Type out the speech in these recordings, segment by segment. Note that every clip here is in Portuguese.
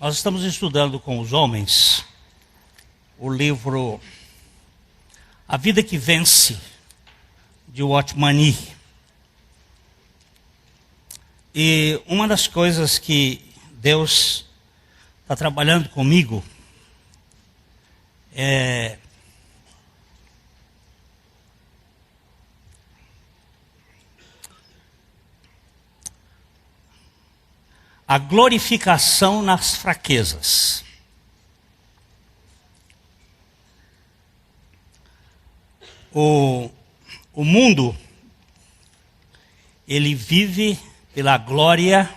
Nós estamos estudando com os homens o livro A Vida que Vence, de Watchman Nee. E uma das coisas que Deus está trabalhando comigo é a glorificação nas fraquezas. O mundo, ele vive pela glória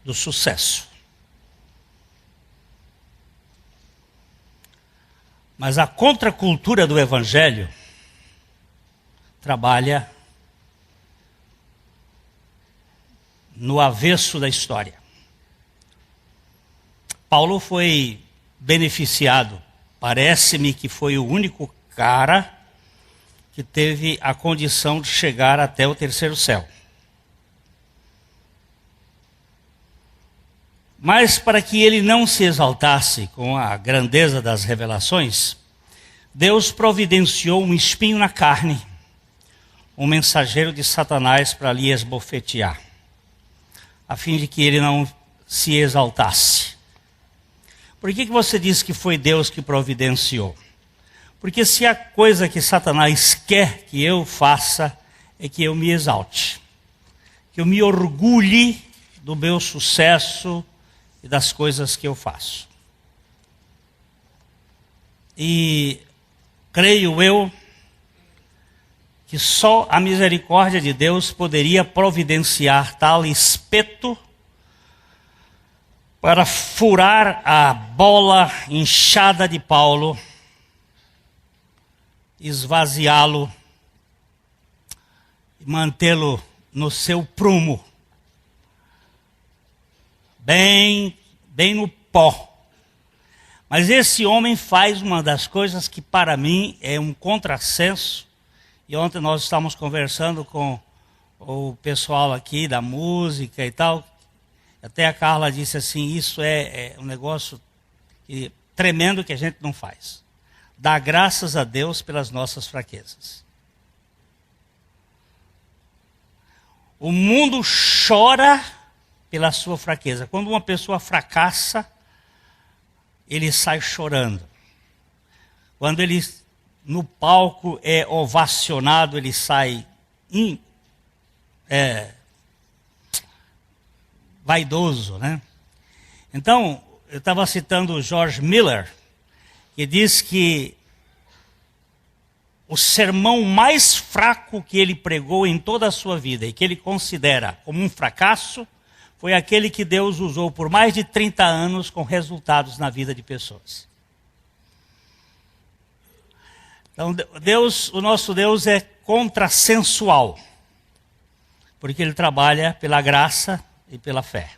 do sucesso. Mas a contracultura do Evangelho trabalha no avesso da história. Paulo foi beneficiado. Parece-me que foi o único cara que teve a condição de chegar até o terceiro céu. Mas para que ele não se exaltasse com a grandeza das revelações, Deus providenciou um espinho na carne, um mensageiro de Satanás para lhe esbofetear, a fim de que ele não se exaltasse. Por que você diz que foi Deus que providenciou? Porque se a coisa que Satanás quer que eu faça é que eu me exalte, que eu me orgulhe do meu sucesso e das coisas que eu faço. E creio eu que só a misericórdia de Deus poderia providenciar tal espeto para furar a bola inchada de Paulo, esvaziá-lo e mantê-lo no seu prumo, bem no pó. Mas esse homem faz uma das coisas que para mim é um contrassenso. E ontem nós estávamos conversando com o pessoal aqui da música e tal. Até a Carla disse assim, isso é um negócio tremendo que a gente não faz. Dá graças a Deus pelas nossas fraquezas. O mundo chora pela sua fraqueza. Quando uma pessoa fracassa, ele sai chorando. Quando ele no palco é ovacionado, ele sai vaidoso, né? Então, eu estava citando o George Miller, que diz que o sermão mais fraco que ele pregou em toda a sua vida e que ele considera como um fracasso foi aquele que Deus usou por mais de 30 anos com resultados na vida de pessoas. Então, o nosso Deus é contrassensual, porque Ele trabalha pela graça e pela fé.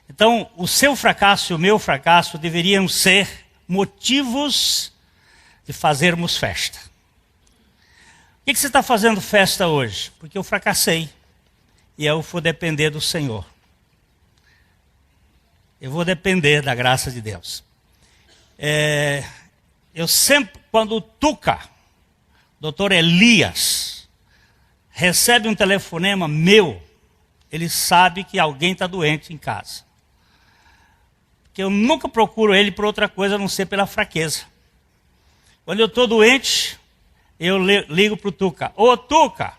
Então, o seu fracasso e o meu fracasso deveriam ser motivos de fazermos festa. Por que você está fazendo festa hoje? Porque eu fracassei e eu vou depender do Senhor. Eu vou depender da graça de Deus. Eu sempre, quando o Tuca, doutor Elias, recebe um telefonema meu, ele sabe que alguém está doente em casa. Porque eu nunca procuro ele por outra coisa a não ser pela fraqueza. Quando eu estou doente, eu ligo para o Tuca. Ô Tuca,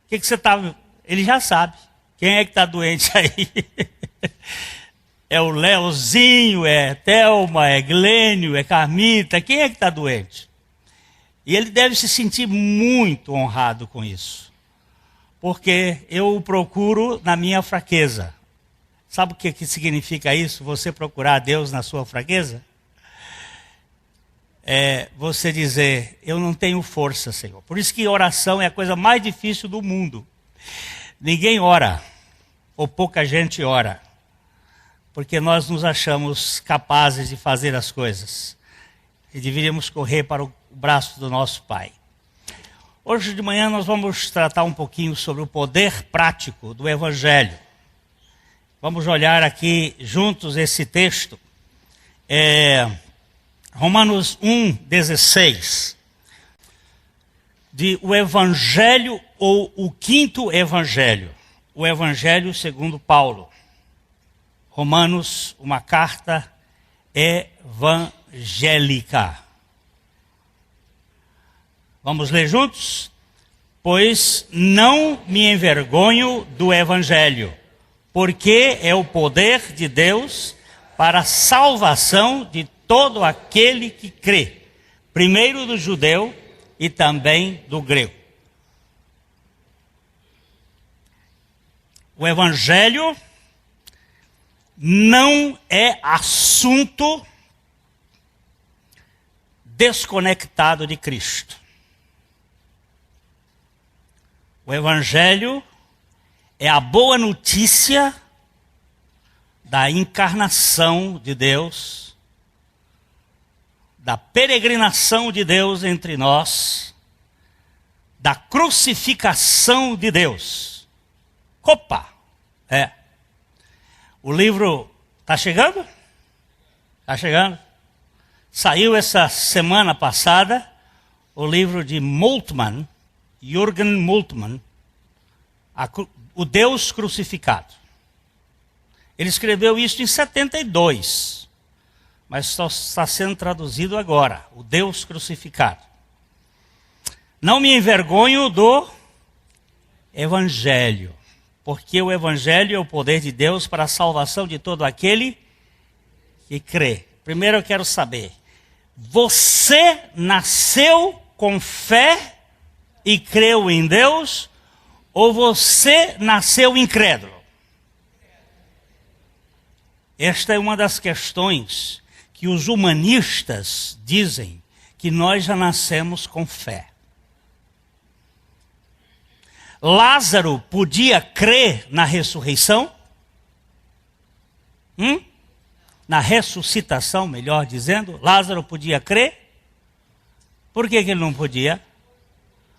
o que você está... Ele já sabe. Quem é que está doente aí? É o Leozinho, é Thelma, é Glênio, é Carmita. Quem é que está doente? E ele deve se sentir muito honrado com isso. Porque eu o procuro na minha fraqueza. Sabe o que significa isso? Você procurar Deus na sua fraqueza? É você dizer, eu não tenho força, Senhor. Por isso que oração é a coisa mais difícil do mundo. Ninguém ora, ou pouca gente ora. Porque nós nos achamos capazes de fazer as coisas. E deveríamos correr para o braço do nosso Pai. Hoje de manhã nós vamos tratar um pouquinho sobre o poder prático do Evangelho. Vamos olhar aqui juntos esse texto. Romanos 1,16. De o Evangelho ou o quinto Evangelho. O Evangelho segundo Paulo. Romanos, uma carta evangélica. Vamos ler juntos? Pois não me envergonho do Evangelho, porque é o poder de Deus para a salvação de todo aquele que crê, primeiro do judeu e também do grego. O Evangelho não é assunto desconectado de Cristo. O Evangelho é a boa notícia da encarnação de Deus, da peregrinação de Deus entre nós, da crucificação de Deus. Opa! O livro está chegando? Está chegando. Saiu essa semana passada o livro de Moltmann, Jürgen Moltmann, O Deus Crucificado. Ele escreveu isso em 72, mas só está sendo traduzido agora, O Deus Crucificado. Não me envergonho do Evangelho, porque o Evangelho é o poder de Deus para a salvação de todo aquele que crê. Primeiro eu quero saber, você nasceu com fé e creu em Deus, ou você nasceu incrédulo? Esta é uma das questões que os humanistas dizem, que nós já nascemos com fé. Lázaro podia crer na ressurreição? Na ressuscitação, melhor dizendo. Lázaro podia crer? Por que ele não podia?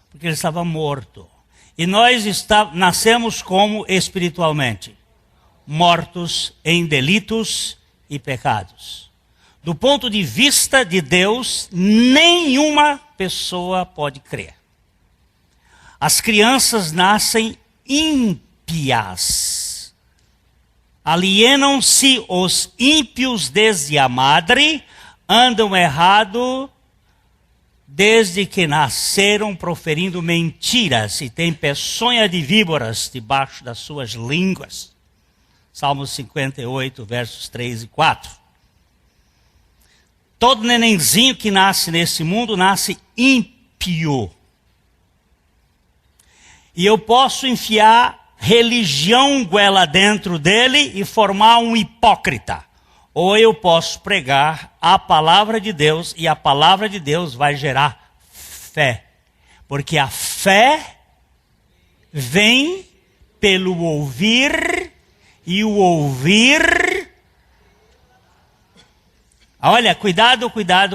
Porque ele estava morto. E nós nascemos como espiritualmente? Mortos em delitos e pecados. Do ponto de vista de Deus, nenhuma pessoa pode crer. As crianças nascem ímpias. Alienam-se os ímpios desde a madre, andam errado desde que nasceram proferindo mentiras e têm peçonha de víboras debaixo das suas línguas. Salmos 58, versos 3 e 4. Todo nenenzinho que nasce nesse mundo nasce ímpio. E eu posso enfiar religião goela dentro dele e formar um hipócrita. Ou eu posso pregar a palavra de Deus e a palavra de Deus vai gerar fé. Porque a fé vem pelo ouvir e o ouvir. Olha, cuidado,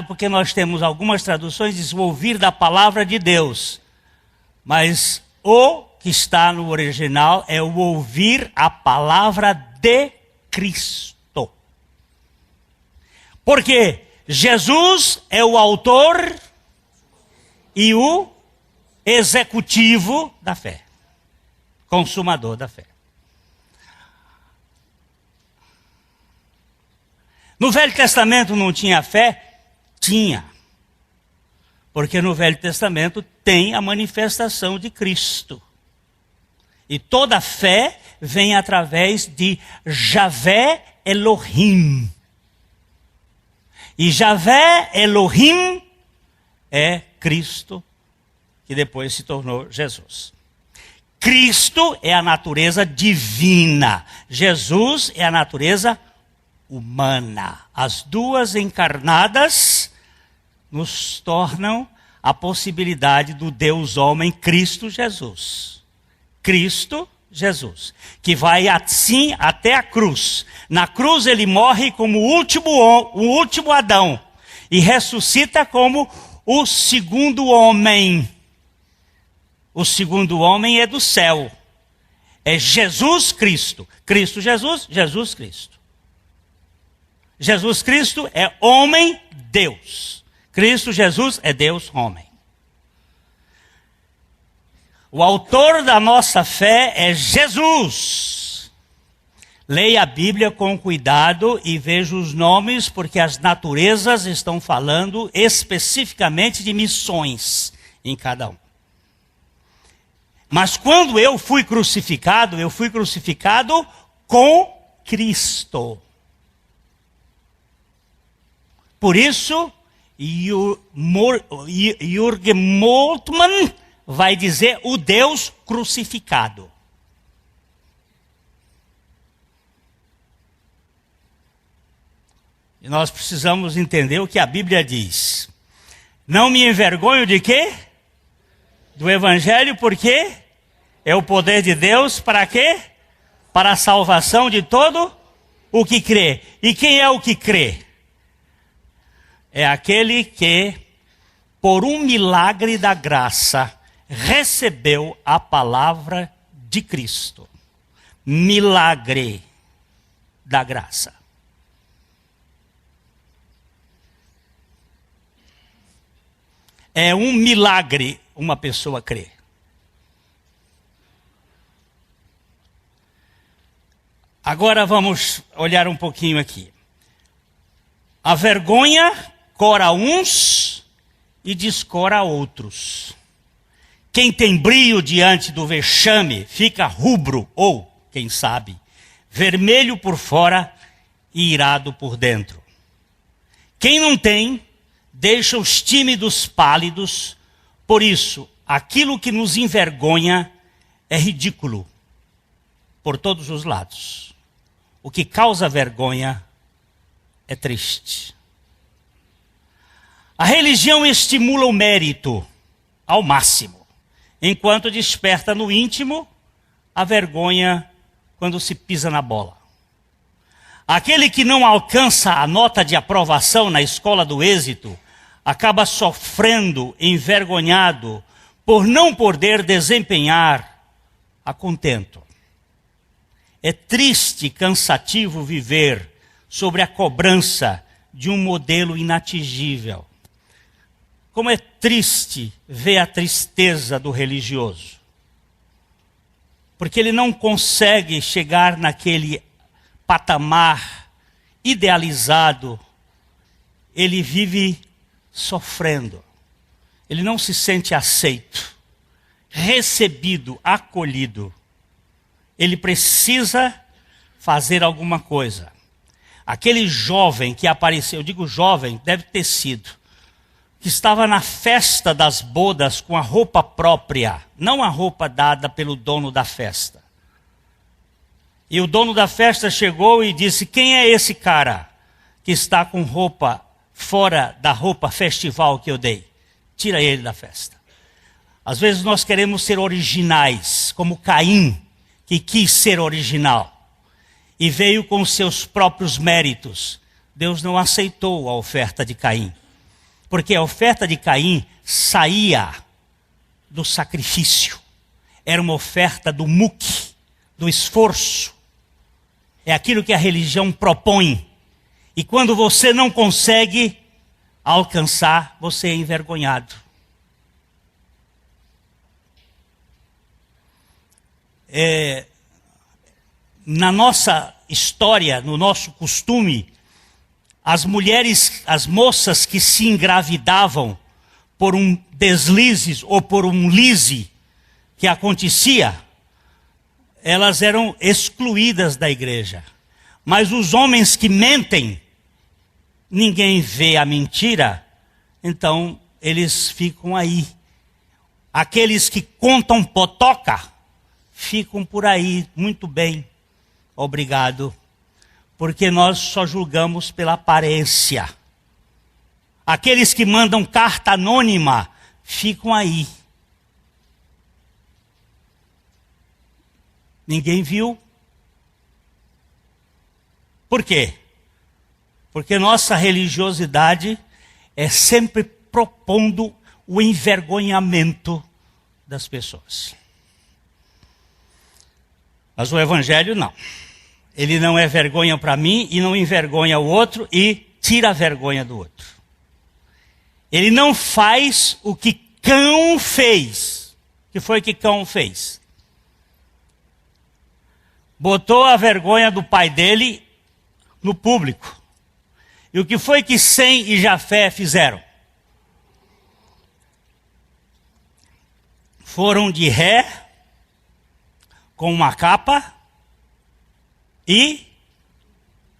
porque nós temos algumas traduções que dizem o ouvir da palavra de Deus. Mas o que está no original é o ouvir a palavra de Cristo. Porque Jesus é o autor e o executivo da fé. Consumador da fé. No Velho Testamento não tinha fé? Tinha. Porque no Velho Testamento tem a manifestação de Cristo. E toda fé vem através de Javé Elohim. E Javé Elohim é Cristo, que depois se tornou Jesus. Cristo é a natureza divina. Jesus é a natureza humana. As duas encarnadas nos tornam a possibilidade do Deus homem Cristo Jesus. Cristo Jesus, que vai assim até a cruz. Na cruz ele morre como o último Adão e ressuscita como o segundo homem. O segundo homem é do céu. É Jesus Cristo. Cristo Jesus, Jesus Cristo. Jesus Cristo é homem, Deus. Cristo Jesus é Deus, homem. O autor da nossa fé é Jesus. Leia a Bíblia com cuidado e veja os nomes, porque as naturezas estão falando especificamente de missões em cada um. Mas quando eu fui crucificado com Cristo. Por isso, Jürgen Moltmann vai dizer o Deus crucificado. E nós precisamos entender o que a Bíblia diz. Não me envergonho de quê? Do Evangelho, porque é o poder de Deus para quê? Para a salvação de todo o que crê. E quem é o que crê? É aquele que, por um milagre da graça, recebeu a palavra de Cristo. Milagre da graça. É um milagre uma pessoa crer. Agora vamos olhar um pouquinho aqui. A vergonha cora uns e descora outros. Quem tem brio diante do vexame fica rubro ou, quem sabe, vermelho por fora e irado por dentro. Quem não tem, deixa os tímidos pálidos. Por isso, aquilo que nos envergonha é ridículo por todos os lados. O que causa vergonha é triste. A religião estimula o mérito ao máximo, enquanto desperta no íntimo a vergonha quando se pisa na bola. Aquele que não alcança a nota de aprovação na escola do êxito acaba sofrendo, envergonhado, por não poder desempenhar a contento. É triste e cansativo viver sobre a cobrança de um modelo inatingível. Como é triste ver a tristeza do religioso. Porque ele não consegue chegar naquele patamar idealizado. Ele vive sofrendo. Ele não se sente aceito, recebido, acolhido. Ele precisa fazer alguma coisa. Aquele jovem que apareceu, eu digo jovem, deve ter sido, que estava na festa das bodas com a roupa própria, não a roupa dada pelo dono da festa. E o dono da festa chegou e disse: quem é esse cara que está com roupa fora da roupa festival que eu dei? Tira ele da festa. Às vezes nós queremos ser originais, como Caim, que quis ser original e veio com seus próprios méritos. Deus não aceitou a oferta de Caim, porque a oferta de Caim saía do sacrifício. Era uma oferta do muque, do esforço. É aquilo que a religião propõe. E quando você não consegue alcançar, você é envergonhado. Na nossa história, no nosso costume, as mulheres, as moças que se engravidavam por um deslize ou por um lise que acontecia, elas eram excluídas da igreja. Mas os homens que mentem, ninguém vê a mentira, então eles ficam aí. Aqueles que contam potoca, ficam por aí, muito bem, obrigado. Porque nós só julgamos pela aparência. Aqueles que mandam carta anônima, ficam aí. Ninguém viu. Por quê? Porque nossa religiosidade é sempre propondo o envergonhamento das pessoas. Mas o Evangelho não. Ele não é vergonha para mim e não envergonha o outro e tira a vergonha do outro. Ele não faz o que Cão fez. O que foi que Cão fez? Botou a vergonha do pai dele no público. E o que foi que Sem e Jafé fizeram? Foram de ré, com uma capa, e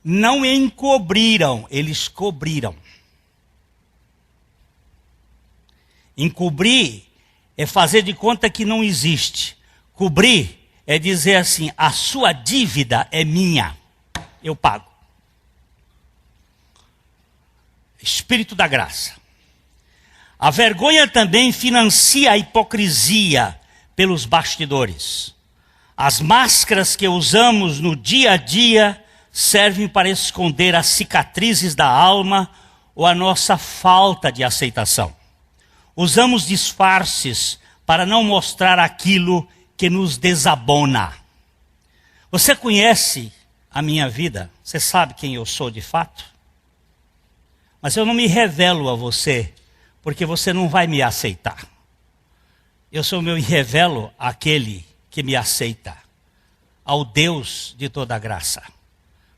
não encobriram, eles cobriram. Encobrir é fazer de conta que não existe. Cobrir é dizer assim, a sua dívida é minha, eu pago. Espírito da graça. A vergonha também financia a hipocrisia pelos bastidores. As máscaras que usamos no dia a dia servem para esconder as cicatrizes da alma ou a nossa falta de aceitação. Usamos disfarces para não mostrar aquilo que nos desabona. Você conhece a minha vida? Você sabe quem eu sou de fato? Mas eu não me revelo a você, porque você não vai me aceitar. Eu revelo àquele que me aceita, ao Deus de toda graça,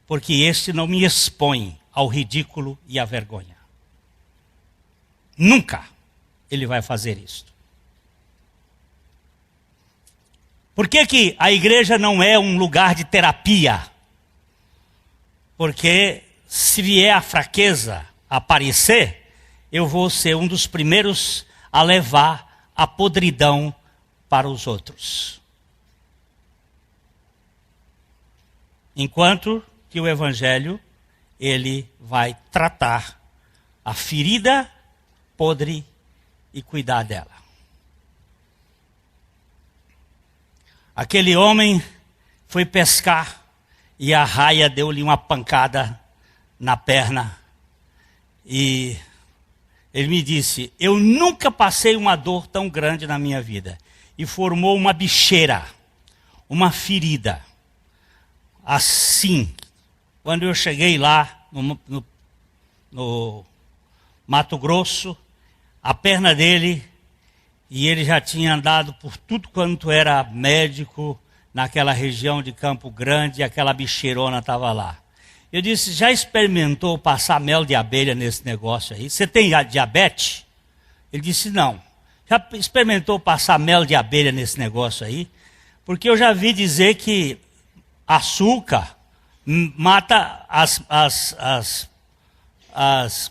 porque este não me expõe ao ridículo e à vergonha. Nunca ele vai fazer isso. Por que a igreja não é um lugar de terapia? Porque se vier a fraqueza aparecer, eu vou ser um dos primeiros a levar a podridão para os outros. Enquanto que o Evangelho, ele vai tratar a ferida podre e cuidar dela. Aquele homem foi pescar e a raia deu-lhe uma pancada na perna. E ele me disse, eu nunca passei uma dor tão grande na minha vida. E formou uma bicheira, uma ferida. Assim, quando eu cheguei lá no Mato Grosso, a perna dele, e ele já tinha andado por tudo quanto era médico naquela região de Campo Grande, e aquela bicheirona estava lá. Eu disse, já experimentou passar mel de abelha nesse negócio aí? Você tem diabetes? Ele disse, não. Já experimentou passar mel de abelha nesse negócio aí? Porque eu já vi dizer que açúcar mata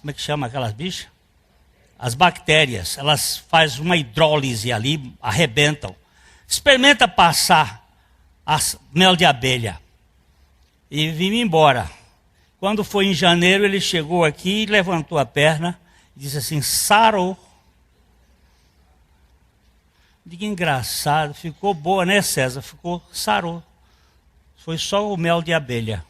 como é que chama aquelas bichas? As bactérias, elas fazem uma hidrólise ali, arrebentam. Experimenta passar mel de abelha. E vim embora. Quando foi em janeiro, ele chegou aqui, levantou a perna e disse assim, sarou. Digo, engraçado, ficou boa, né, César? Sarou. Foi só o mel de abelha.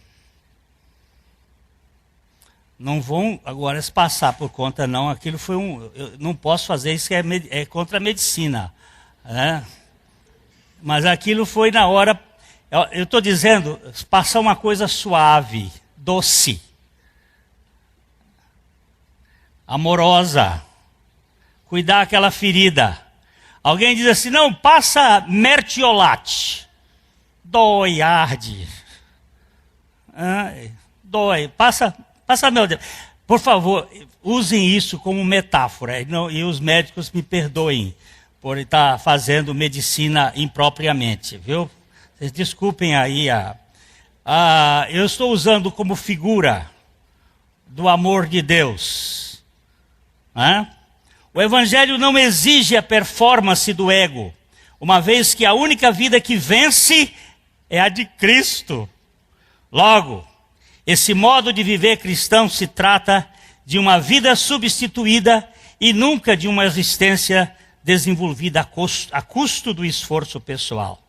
Não vão agora se passar por conta, não. Aquilo foi eu não posso fazer isso, que é contra a medicina. Né? Mas aquilo foi na hora. Eu estou dizendo, passar uma coisa suave, doce, amorosa, cuidar aquela ferida. Alguém diz assim, não, passa mertiolate. Dói, arde. Dói, passa mel de... Por favor, usem isso como metáfora. E os médicos me perdoem por estar fazendo medicina impropriamente, viu? Vocês desculpem aí. Eu estou usando como figura do amor de Deus. O Evangelho não exige a performance do ego, uma vez que a única vida que vence é a de Cristo. Logo, esse modo de viver cristão se trata de uma vida substituída e nunca de uma existência desenvolvida a custo do esforço pessoal.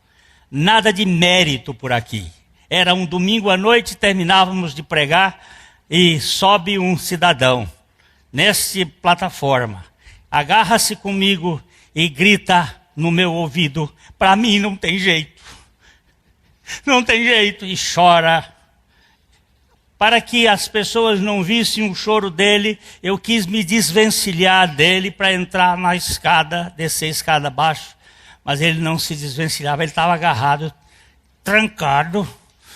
Nada de mérito por aqui. Era um domingo à noite, terminávamos de pregar e sobe um cidadão nessa plataforma. Agarra-se comigo e grita no meu ouvido: para mim não tem jeito. Não tem jeito. E chora. Para que as pessoas não vissem o choro dele, eu quis me desvencilhar dele para entrar na escada, descer a escada abaixo. Mas ele não se desvencilhava, ele estava agarrado, trancado,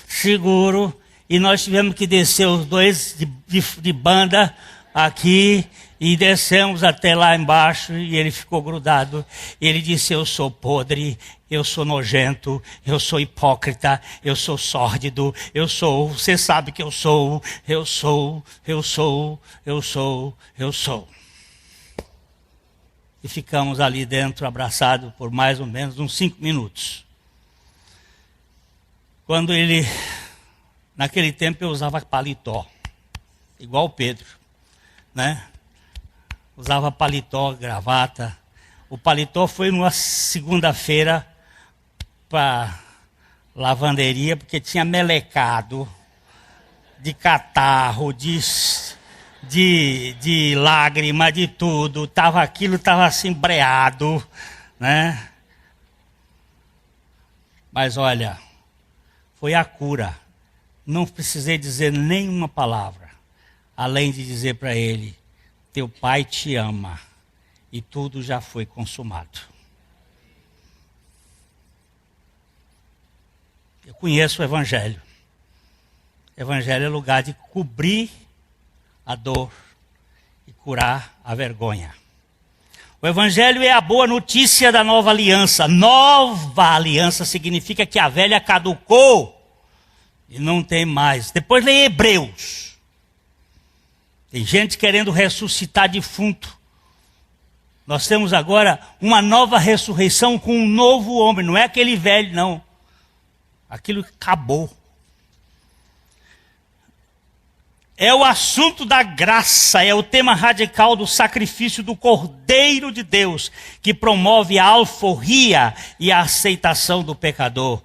seguro. E nós tivemos que descer os dois de banda aqui. E descemos até lá embaixo e ele ficou grudado. E ele disse: eu sou podre, eu sou nojento, eu sou hipócrita, eu sou sórdido, você sabe que eu sou. E ficamos ali dentro, abraçados por mais ou menos uns 5 minutos. Quando naquele tempo eu usava paletó, igual o Pedro, né? Usava paletó, gravata. O paletó foi numa segunda-feira para lavanderia, porque tinha melecado de catarro, de lágrima, de tudo. Aquilo estava assim, breado, né? Mas olha, foi a cura. Não precisei dizer nenhuma palavra, além de dizer para ele: teu pai te ama e tudo já foi consumado. Eu conheço o Evangelho. O Evangelho é lugar de cobrir a dor e curar a vergonha. O Evangelho é a boa notícia da nova aliança. Nova aliança significa que a velha caducou e não tem mais. Depois lê Hebreus. Tem gente querendo ressuscitar defunto. Nós temos agora uma nova ressurreição com um novo homem. Não é aquele velho, não. Aquilo acabou. É o assunto da graça. É o tema radical do sacrifício do Cordeiro de Deus, que promove a alforria e a aceitação do pecador.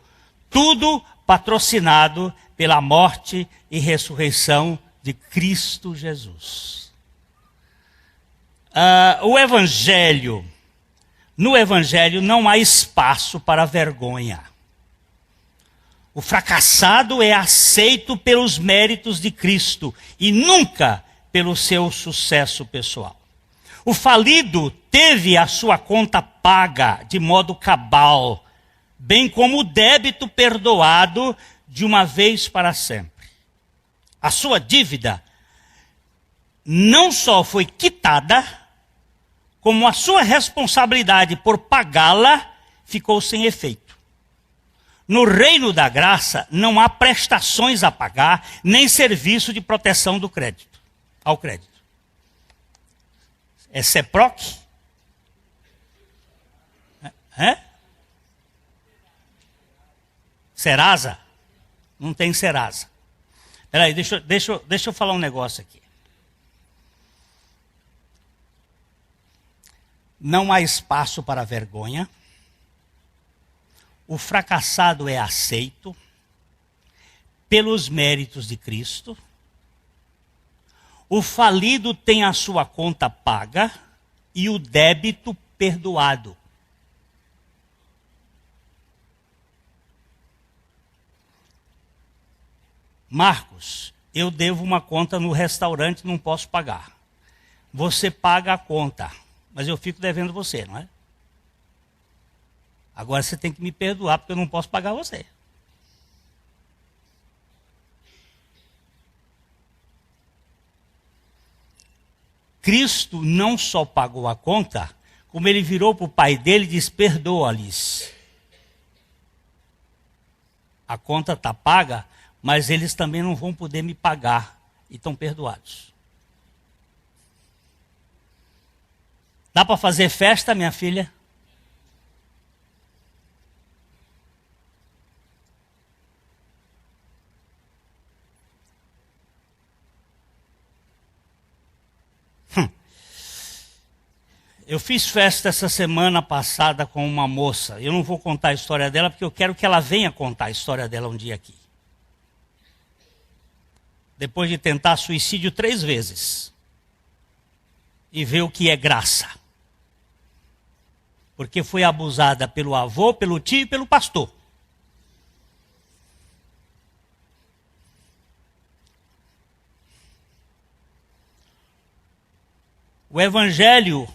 Tudo patrocinado pela morte e ressurreição de Cristo Jesus. No Evangelho não há espaço para vergonha. O fracassado é aceito pelos méritos de Cristo e nunca pelo seu sucesso pessoal. O falido teve a sua conta paga de modo cabal, bem como o débito perdoado de uma vez para sempre. A sua dívida não só foi quitada, como a sua responsabilidade por pagá-la ficou sem efeito. No reino da graça não há prestações a pagar, nem serviço de proteção ao crédito. É CEPROC? Serasa? Não tem Serasa. Peraí, deixa eu falar um negócio aqui. Não há espaço para vergonha. O fracassado é aceito pelos méritos de Cristo. O falido tem a sua conta paga e o débito perdoado. Marcos, eu devo uma conta no restaurante, não posso pagar. Você paga a conta, mas eu fico devendo você, não é? Agora você tem que me perdoar, porque eu não posso pagar você. Cristo não só pagou a conta, como ele virou para o pai dele e disse: perdoa-lhes. A conta está paga, mas eles também não vão poder me pagar e estão perdoados. Dá para fazer festa, minha filha? Eu fiz festa essa semana passada com uma moça. Eu não vou contar a história dela, porque eu quero que ela venha contar a história dela um dia aqui. Depois de tentar suicídio 3 vezes. E ver o que é graça. porque foi abusada pelo avô, pelo tio e pelo pastor. O Evangelho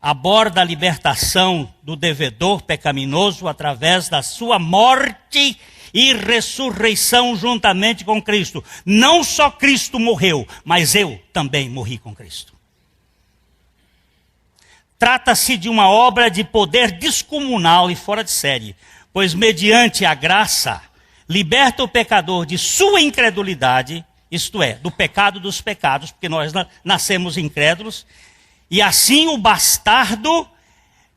aborda a libertação do devedor pecaminoso através da sua morte e ressurreição juntamente com Cristo. Não só Cristo morreu, mas eu também morri com Cristo. Trata-se de uma obra de poder descomunal e fora de série, pois mediante a graça, liberta o pecador de sua incredulidade, isto é, do pecado dos pecados, porque nós nascemos incrédulos, e assim o bastardo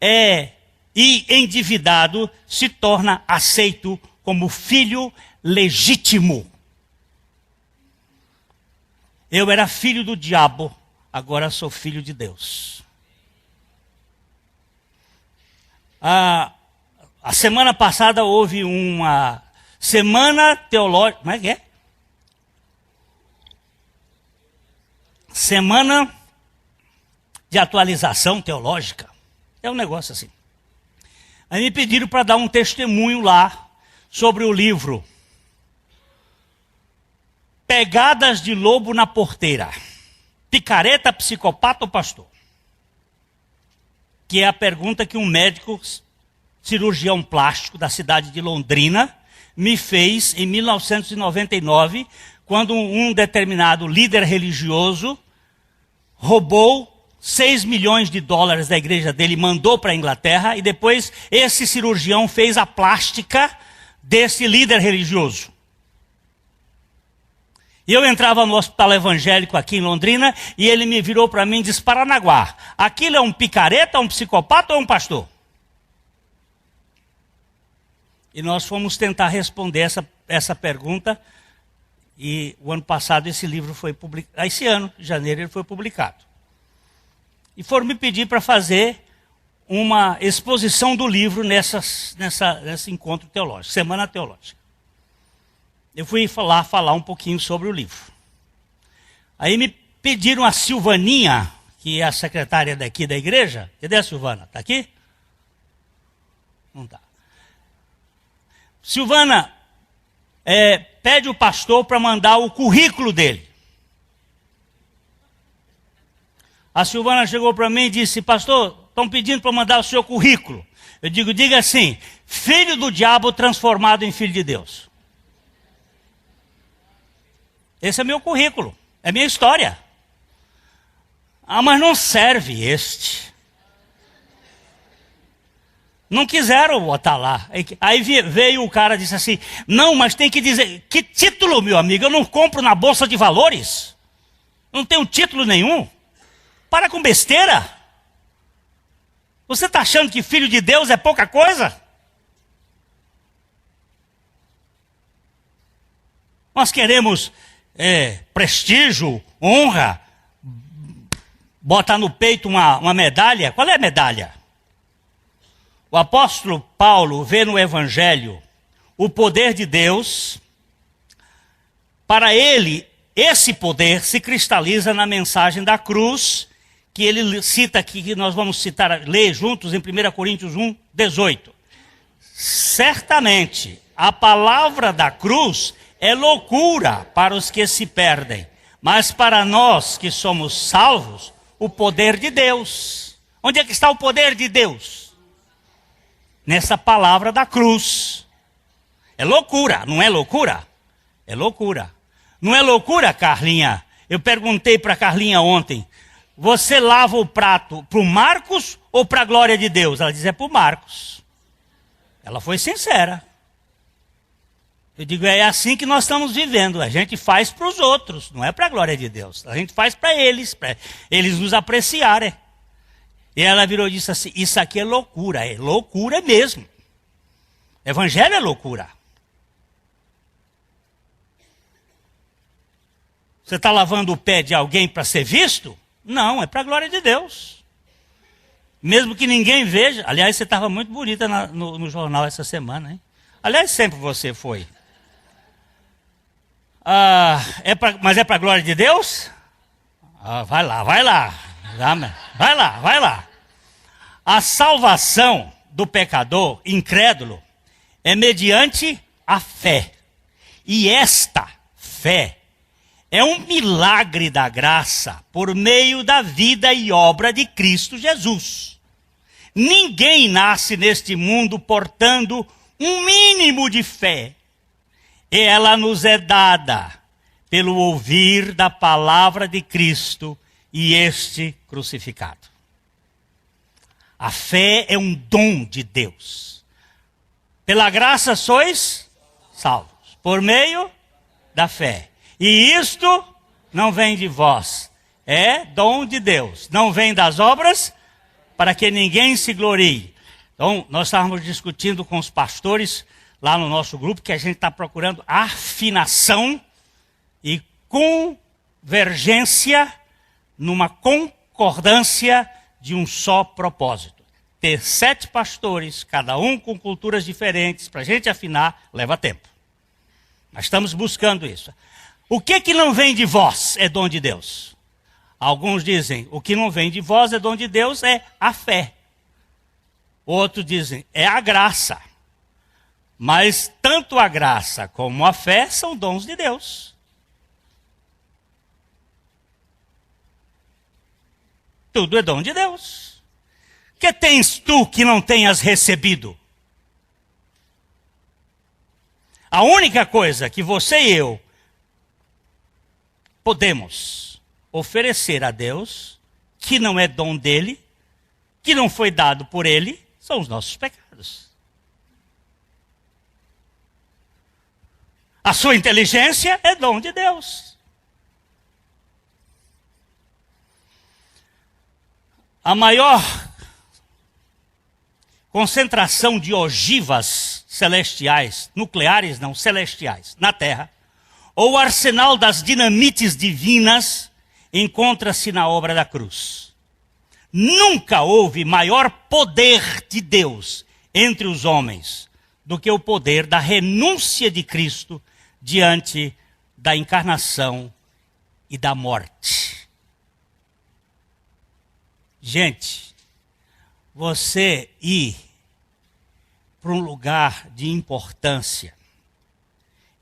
e endividado se torna aceito como filho legítimo. Eu era filho do diabo, agora sou filho de Deus. A semana passada houve uma semana teológica. Como é que é? Semana de atualização teológica. É um negócio assim. Aí me pediram para dar um testemunho lá sobre o livro Pegadas de Lobo na Porteira. Picareta, psicopata ou pastor? Que é a pergunta que um médico cirurgião plástico da cidade de Londrina me fez em 1999, quando um determinado líder religioso roubou 6 milhões de dólares da igreja dele, mandou para a Inglaterra, e depois esse cirurgião fez a plástica desse líder religioso. E eu entrava no hospital evangélico aqui em Londrina, e ele me virou para mim e disse: Paranaguá, aquilo é um picareta, um psicopata ou um pastor? E nós fomos tentar responder essa pergunta, e o ano passado esse livro foi publicado, esse ano, em janeiro, ele foi publicado. E foram me pedir para fazer uma exposição do livro nesse encontro teológico, semana teológica. Eu fui falar um pouquinho sobre o livro. Aí me pediram a Silvaninha, que é a secretária daqui da igreja. Cadê a Silvana? Está aqui? Não está. Silvana, pede o pastor para mandar o currículo dele. A Silvana chegou para mim e disse: Pastor, estão pedindo para mandar o seu currículo. Eu digo: diga assim, filho do diabo transformado em filho de Deus. Esse é meu currículo, é minha história. Ah, mas não serve este. Não quiseram botar lá. Aí veio o cara e disse assim: não, mas tem que dizer. Que título, meu amigo? Eu não compro na bolsa de valores. Não tenho título nenhum. Para com besteira. Você está achando que filho de Deus é pouca coisa? Nós queremos prestígio, honra, botar no peito uma medalha. Qual é a medalha? O apóstolo Paulo vê no Evangelho o poder de Deus. Para ele, esse poder se cristaliza na mensagem da cruz, que ele cita aqui, que nós vamos ler juntos em 1 Coríntios 1, 18. Certamente, a palavra da cruz é loucura para os que se perdem, mas para nós que somos salvos, o poder de Deus. Onde é que está o poder de Deus? Nessa palavra da cruz. É loucura, não é loucura? É loucura. Não é loucura, Carlinha? Eu perguntei para Carlinha ontem: você lava o prato para o Marcos ou para a glória de Deus? Ela diz: é para o Marcos. Ela foi sincera. Eu digo: é assim que nós estamos vivendo. A gente faz para os outros, não é para a glória de Deus. A gente faz para eles nos apreciarem. E ela virou e disse assim: isso aqui é loucura mesmo. Evangelho é loucura. Você está lavando o pé de alguém para ser visto? Não, é para a glória de Deus. Mesmo que ninguém veja. Aliás, você estava muito bonita no jornal essa semana, hein? Aliás, sempre você foi. Mas é para a glória de Deus? Vai lá. Vai lá. A salvação do pecador incrédulo é mediante a fé. E esta fé é um milagre da graça por meio da vida e obra de Cristo Jesus. Ninguém nasce neste mundo portando um mínimo de fé. E ela nos é dada pelo ouvir da palavra de Cristo e este crucificado. A fé é um dom de Deus. Pela graça sois salvos, por meio da fé. E isto não vem de vós, é dom de Deus. Não vem das obras, para que ninguém se glorie. Então, nós estávamos discutindo com os pastores lá no nosso grupo que a gente está procurando afinação e convergência numa concordância de um só propósito. Ter 7 pastores, cada um com culturas diferentes, para a gente afinar, leva tempo. Nós estamos buscando isso. O que não vem de vós é dom de Deus? Alguns dizem, o que não vem de vós é dom de Deus, é a fé. Outros dizem, é a graça. Mas tanto a graça como a fé são dons de Deus. Tudo é dom de Deus. Que tens tu que não tenhas recebido? A única coisa que você e eu podemos oferecer a Deus, que não é dom dele, que não foi dado por ele, são os nossos pecados. A sua inteligência é dom de Deus. A maior concentração de ogivas celestiais, nucleares não, celestiais, na Terra, ou o arsenal das dinamites divinas, encontra-se na obra da cruz. Nunca houve maior poder de Deus entre os homens do que o poder da renúncia de Cristo diante da encarnação e da morte. Gente, você ir para um lugar de importância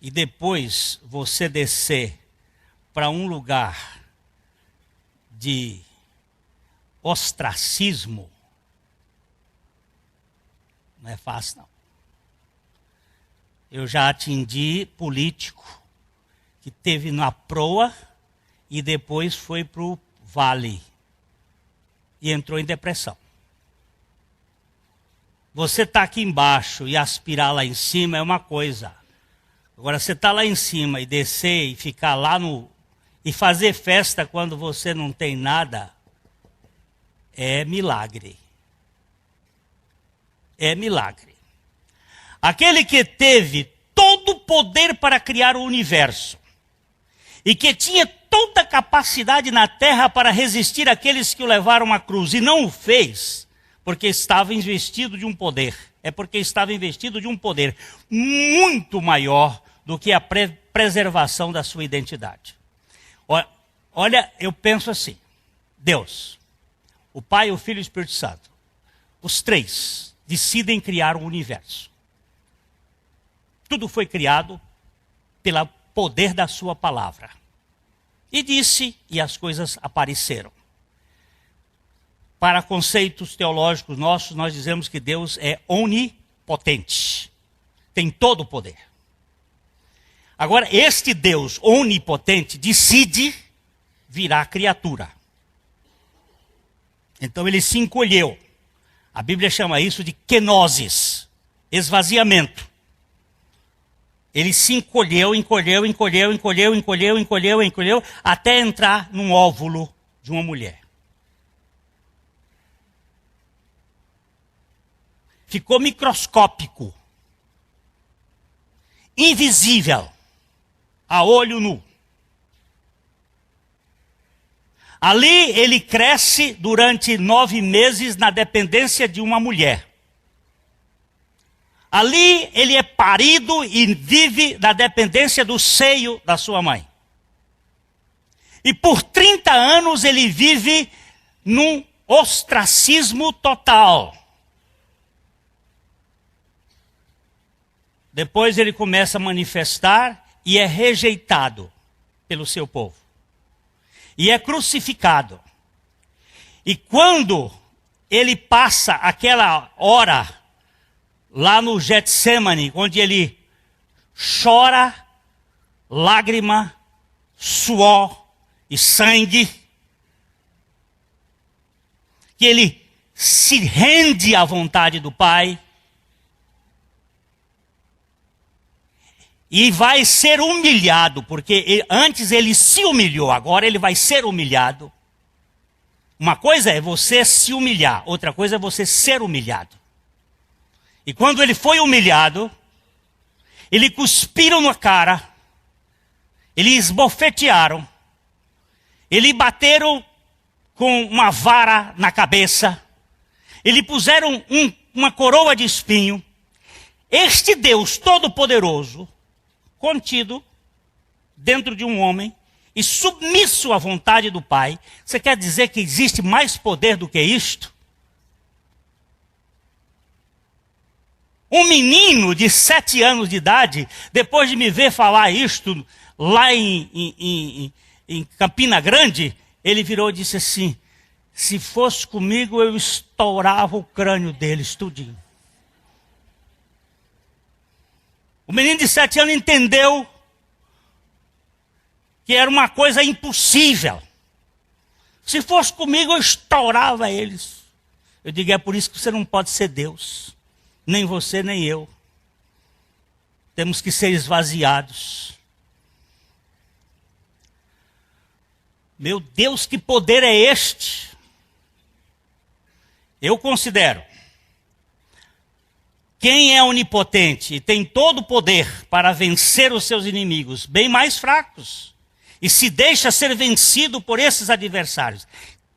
e depois você descer para um lugar de ostracismo, não é fácil não. Eu já atendi político que teve na proa e depois foi para o vale e entrou em depressão. Você está aqui embaixo e aspirar lá em cima é uma coisa. Agora, você está lá em cima e descer e ficar lá no... e fazer festa quando você não tem nada, é milagre. É milagre. Aquele que teve todo o poder para criar o universo e que tinha toda a capacidade na terra para resistir àqueles que o levaram à cruz e não o fez, porque estava investido de um poder. É porque estava investido de um poder muito maior do que a preservação da sua identidade. Olha, eu penso assim, Deus, o Pai, o Filho e o Espírito Santo, os três decidem criar o universo. Tudo foi criado pelo poder da sua palavra. E disse, e as coisas apareceram. Para conceitos teológicos nossos, nós dizemos que Deus é onipotente. Tem todo o poder. Agora, este Deus onipotente decide virar criatura. Então ele se encolheu. A Bíblia chama isso de kenosis, esvaziamento. Ele se encolheu, até entrar num óvulo de uma mulher. Ficou microscópico, invisível, a olho nu. Ali ele cresce durante 9 meses na dependência de uma mulher. Ali ele é parido e vive na dependência do seio da sua mãe. E por 30 anos ele vive num ostracismo total. Depois ele começa a manifestar e é rejeitado pelo seu povo. E é crucificado. E quando ele passa aquela hora lá no Getsemane, onde ele chora, lágrima, suor e sangue, que ele se rende à vontade do Pai, e vai ser humilhado, porque antes ele se humilhou, agora ele vai ser humilhado. Uma coisa é você se humilhar, outra coisa é você ser humilhado. E quando ele foi humilhado, ele cuspiram na cara, ele esbofetearam, ele bateram com uma vara na cabeça, ele puseram uma coroa de espinho. Este Deus Todo-Poderoso, contido dentro de um homem e submisso à vontade do Pai, você quer dizer que existe mais poder do que isto? Um menino de 7 anos de idade, depois de me ver falar isto lá em Campina Grande, ele virou e disse assim: se fosse comigo eu estourava o crânio deles tudinho. O menino de 7 anos entendeu que era uma coisa impossível. Se fosse comigo, eu estourava eles. Eu digo, é por isso que você não pode ser Deus. Nem você, nem eu. Temos que ser esvaziados. Meu Deus, que poder é este? Eu considero quem é onipotente e tem todo o poder para vencer os seus inimigos, bem mais fracos, e se deixa ser vencido por esses adversários,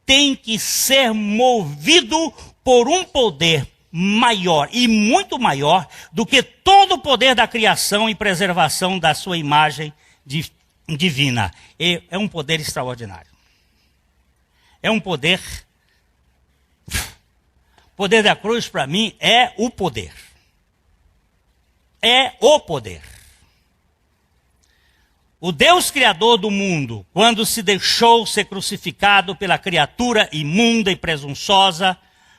tem que ser movido por um poder maior e muito maior do que todo o poder da criação e preservação da sua imagem divina. É um poder extraordinário. É um poder. O poder da cruz, para mim, é o poder. É o poder. O Deus Criador do mundo, quando se deixou ser crucificado pela criatura imunda e presunçosa,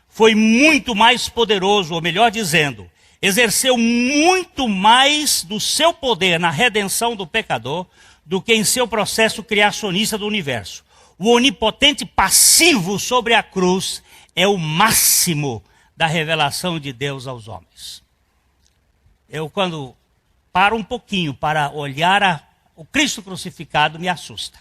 foi muito mais poderoso, ou melhor dizendo, exerceu muito mais do seu poder na redenção do pecador do que em seu processo criacionista do universo. O onipotente passivo sobre a cruz é o máximo da revelação de Deus aos homens. Eu, quando paro um pouquinho para olhar o Cristo crucificado, me assusta.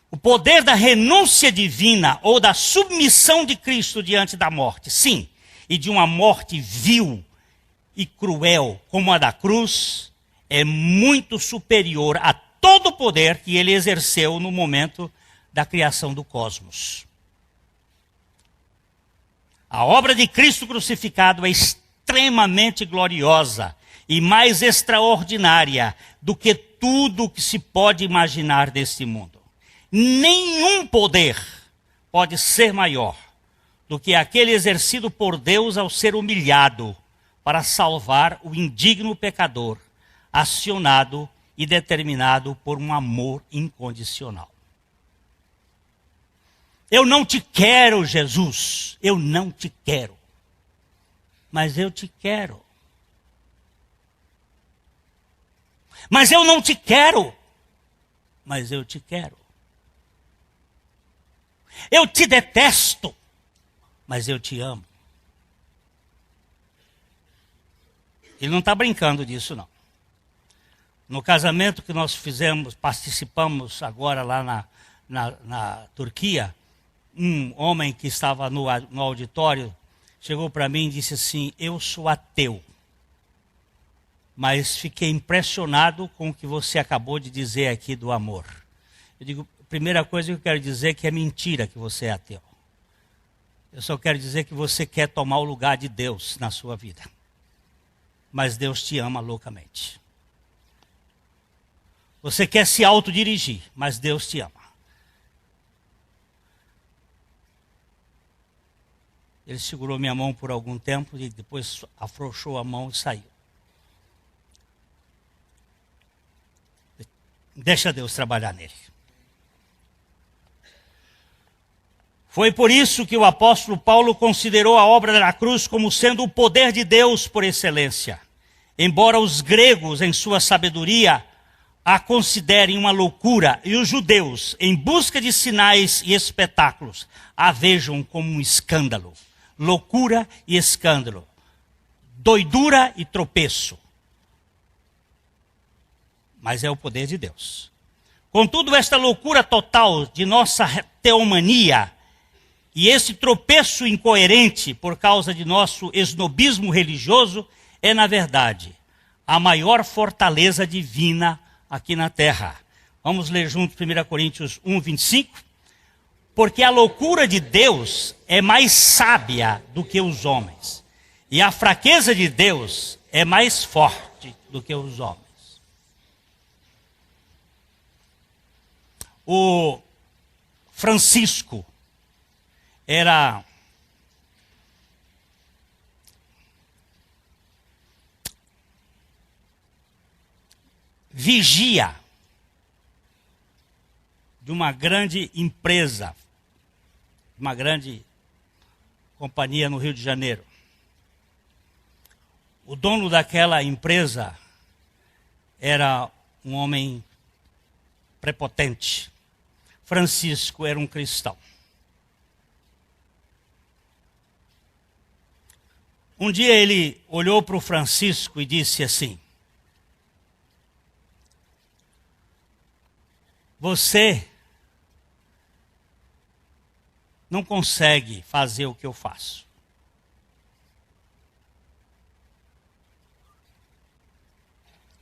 O poder da renúncia divina ou da submissão de Cristo diante da morte, sim, e de uma morte vil e cruel como a da cruz, é muito superior a todo o poder que ele exerceu no momento da criação do cosmos. A obra de Cristo crucificado é extremamente gloriosa e mais extraordinária do que tudo o que se pode imaginar deste mundo. Nenhum poder pode ser maior do que aquele exercido por Deus ao ser humilhado para salvar o indigno pecador, acionado e determinado por um amor incondicional. Eu não te quero, Jesus, eu não te quero, mas eu te quero. Mas eu não te quero, mas eu te quero. Eu te detesto, mas eu te amo. Ele não está brincando disso, não. No casamento que nós participamos agora lá na Turquia, um homem que estava no auditório chegou para mim e disse assim: eu sou ateu, mas fiquei impressionado com o que você acabou de dizer aqui do amor. Eu digo, a primeira coisa que eu quero dizer é que é mentira que você é ateu. Eu só quero dizer que você quer tomar o lugar de Deus na sua vida. Mas Deus te ama loucamente. Você quer se autodirigir, mas Deus te ama. Ele segurou minha mão por algum tempo e depois afrouxou a mão e saiu. Deixa Deus trabalhar nele. Foi por isso que o apóstolo Paulo considerou a obra da cruz como sendo o poder de Deus por excelência. Embora os gregos, em sua sabedoria, a considerem uma loucura, e os judeus, em busca de sinais e espetáculos, a vejam como um escândalo. Loucura e escândalo. Doidura e tropeço. Mas é o poder de Deus. Contudo, esta loucura total de nossa teomania e esse tropeço incoerente por causa de nosso esnobismo religioso é, na verdade, a maior fortaleza divina aqui na terra. Vamos ler juntos 1 Coríntios 1, 25. Porque a loucura de Deus é mais sábia do que os homens, e a fraqueza de Deus é mais forte do que os homens. O Francisco era vigia de uma grande empresa, uma grande companhia no Rio de Janeiro. O dono daquela empresa era um homem prepotente. Francisco era um cristão. Um dia ele olhou para o Francisco e disse assim: você não consegue fazer o que eu faço.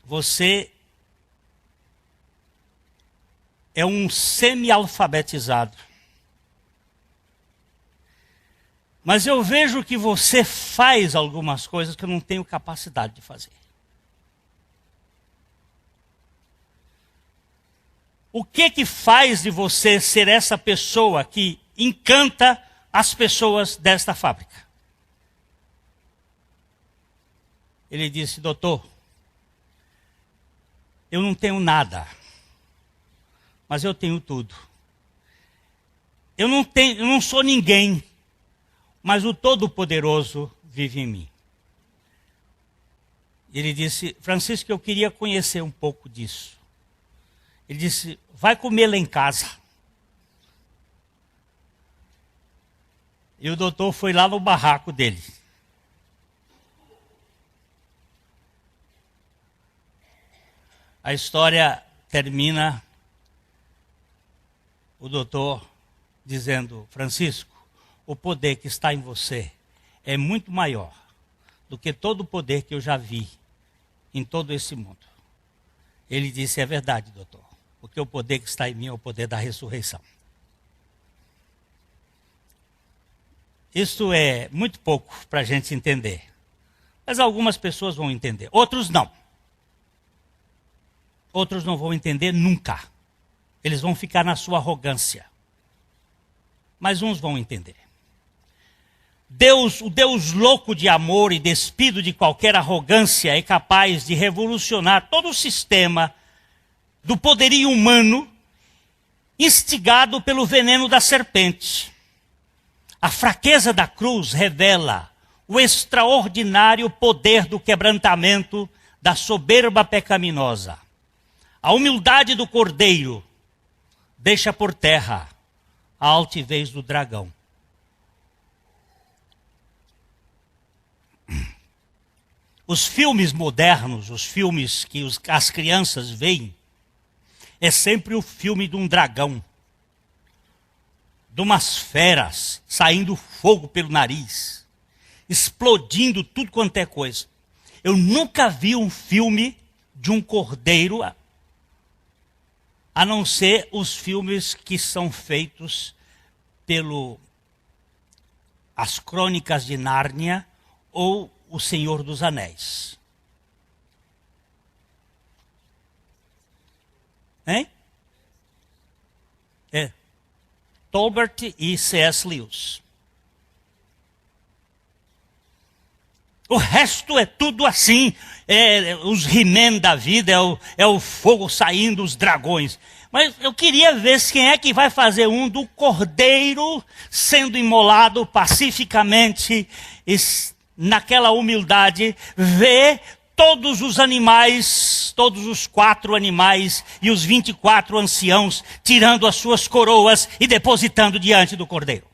Você é um semi-alfabetizado. Mas eu vejo que você faz algumas coisas que eu não tenho capacidade de fazer. O que faz de você ser essa pessoa que encanta as pessoas desta fábrica? Ele disse: doutor, eu não tenho nada, mas eu tenho tudo. Eu não sou ninguém, mas o Todo-Poderoso vive em mim. Ele disse: Francisco, eu queria conhecer um pouco disso. Ele disse: vai comer lá em casa. E o doutor foi lá no barraco dele. A história termina o doutor dizendo: Francisco, o poder que está em você é muito maior do que todo o poder que eu já vi em todo esse mundo. Ele disse: é verdade, doutor, porque o poder que está em mim é o poder da ressurreição. Isso é muito pouco para a gente entender. Mas algumas pessoas vão entender, outros não. Outros não vão entender nunca. Eles vão ficar na sua arrogância. Mas uns vão entender. Deus, o Deus louco de amor e despido de qualquer arrogância, é capaz de revolucionar todo o sistema do poderio humano, instigado pelo veneno da serpente. A fraqueza da cruz revela o extraordinário poder do quebrantamento da soberba pecaminosa. A humildade do cordeiro deixa por terra a altivez do dragão. Os filmes modernos, os filmes que as crianças veem, é sempre o filme de um dragão, de umas feras saindo fogo pelo nariz, explodindo tudo quanto é coisa. Eu nunca vi um filme de um cordeiro, a não ser os filmes que são feitos pelo As Crônicas de Nárnia ou O Senhor dos Anéis. Hein? É. Tolbert e C.S. Lewis. O resto é tudo assim, os He-Man da vida, é o fogo saindo, os dragões. Mas eu queria ver quem é que vai fazer um do cordeiro sendo imolado pacificamente, naquela humildade, ver todos os animais, todos os 4 animais e os 24 anciãos tirando as suas coroas e depositando diante do cordeiro.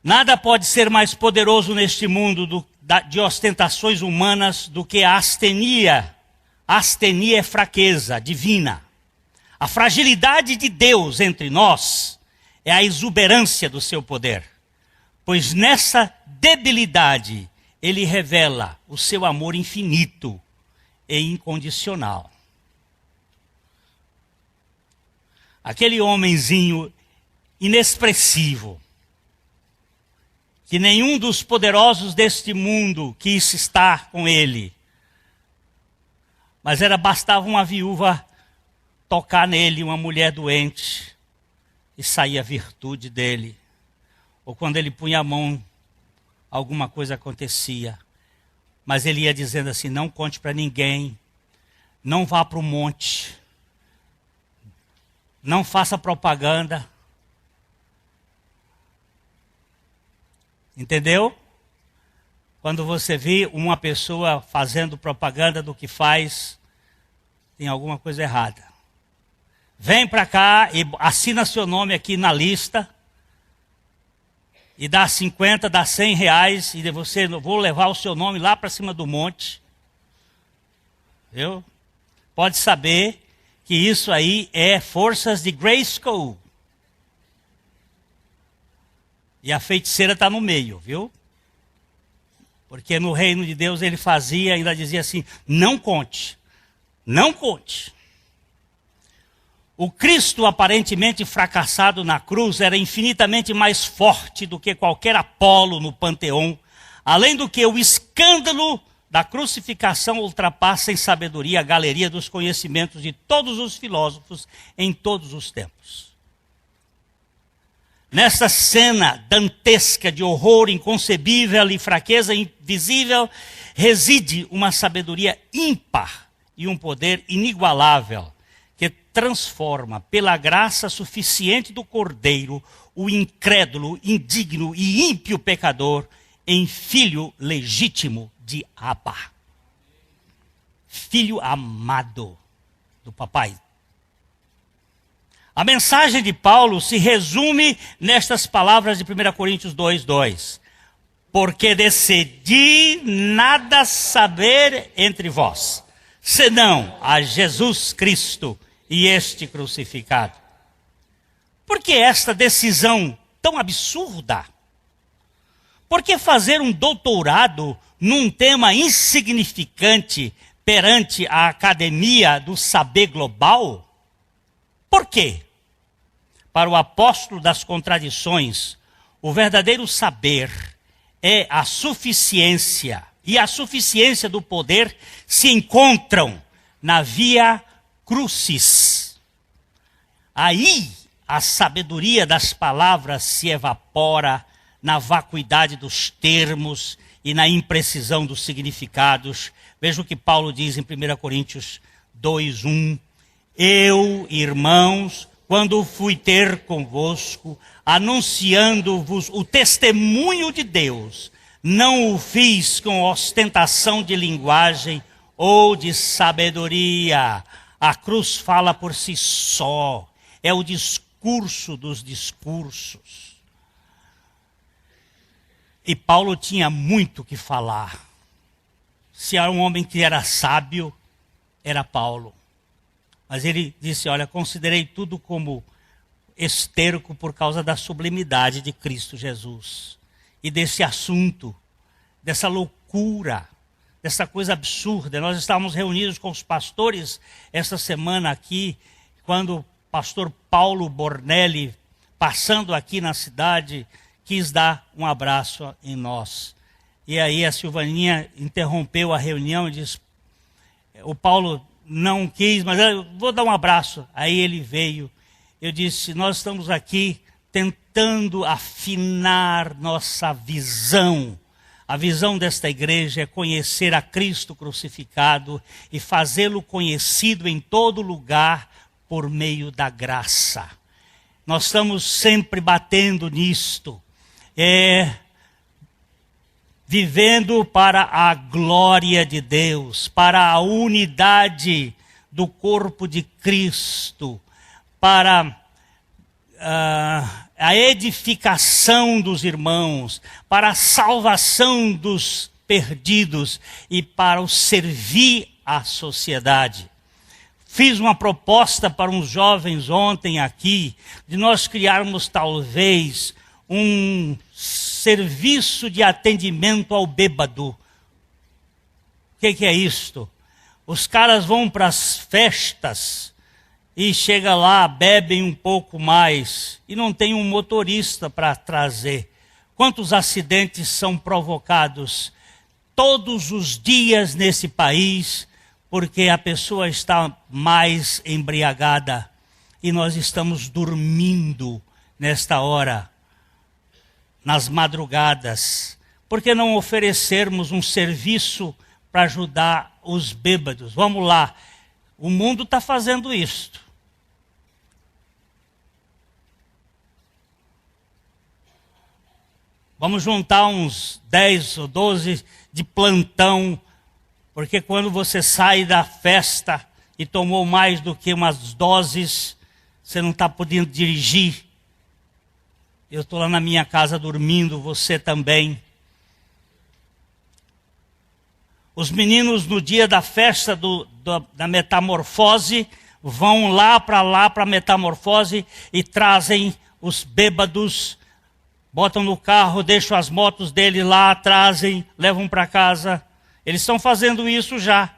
Nada pode ser mais poderoso neste mundo de ostentações humanas do que a astenia. A astenia é fraqueza divina. A fragilidade de Deus entre nós é a exuberância do seu poder. Pois nessa debilidade ele revela o seu amor infinito e incondicional. Aquele homenzinho inexpressivo, que nenhum dos poderosos deste mundo quis estar com ele. Mas bastava uma viúva tocar nele, uma mulher doente, e saía a virtude dele. Ou quando ele punha a mão, alguma coisa acontecia. Mas ele ia dizendo assim, não conte para ninguém, não vá para o monte, não faça propaganda. Entendeu? Quando você vê uma pessoa fazendo propaganda do que faz, tem alguma coisa errada. Vem para cá e assina seu nome aqui na lista, e dá 50, dá 100 reais, e vou levar o seu nome lá para cima do monte. Viu? Pode saber que isso aí é forças de Grayskull. E a feiticeira está no meio, viu? Porque no reino de Deus ele fazia, ainda dizia assim, não conte, não conte. O Cristo aparentemente fracassado na cruz era infinitamente mais forte do que qualquer Apolo no panteão, além do que o escândalo da crucificação ultrapassa em sabedoria a galeria dos conhecimentos de todos os filósofos em todos os tempos. Nessa cena dantesca de horror inconcebível e fraqueza invisível, reside uma sabedoria ímpar e um poder inigualável, que transforma, pela graça suficiente do Cordeiro, o incrédulo, indigno e ímpio pecador em filho legítimo de Abba. Filho amado do papai. A mensagem de Paulo se resume nestas palavras de 1 Coríntios 2:2. Porque decidi nada saber entre vós, senão a Jesus Cristo e este crucificado. Por que esta decisão tão absurda? Por que fazer um doutorado num tema insignificante perante a academia do saber global? Por quê? Para o apóstolo das contradições, o verdadeiro saber é a suficiência, e a suficiência do poder se encontram na via crucis. Aí a sabedoria das palavras se evapora na vacuidade dos termos e na imprecisão dos significados. Veja o que Paulo diz em 1 Coríntios 2:1. Eu, irmãos, quando fui ter convosco, anunciando-vos o testemunho de Deus, não o fiz com ostentação de linguagem ou de sabedoria. A cruz fala por si só. É o discurso dos discursos. E Paulo tinha muito que falar. Se era um homem que era sábio, era Paulo. Mas ele disse, olha, considerei tudo como esterco por causa da sublimidade de Cristo Jesus. E desse assunto, dessa loucura, dessa coisa absurda. Nós estávamos reunidos com os pastores essa semana aqui, quando o pastor Paulo Bornelli, passando aqui na cidade, quis dar um abraço em nós. E aí a Silvaninha interrompeu a reunião e disse, o Paulo não quis, mas eu vou dar um abraço. Aí ele veio eu disse, nós estamos aqui tentando afinar nossa visão. A visão desta igreja é conhecer a Cristo crucificado e fazê-lo conhecido em todo lugar por meio da graça. Nós estamos sempre batendo nisto, vivendo para a glória de Deus, para a unidade do corpo de Cristo, para a edificação dos irmãos, para a salvação dos perdidos e para o servir à sociedade. Fiz uma proposta para uns jovens ontem aqui, de nós criarmos talvez um serviço de atendimento ao bêbado. O que é isto? Os caras vão para as festas e chega lá, bebem um pouco mais e não tem um motorista para trazer. Quantos acidentes são provocados todos os dias nesse país porque a pessoa está mais embriagada e nós estamos dormindo nesta hora, nas madrugadas. Por que não oferecermos um serviço para ajudar os bêbados? Vamos lá, o mundo está fazendo isto. Vamos juntar uns 10 ou 12 de plantão, porque quando você sai da festa e tomou mais do que umas doses, você não está podendo dirigir. Eu estou lá na minha casa dormindo, você também. Os meninos no dia da festa da metamorfose vão lá para a metamorfose e trazem os bêbados, botam no carro, deixam as motos dele lá, trazem, levam para casa. Eles estão fazendo isso já.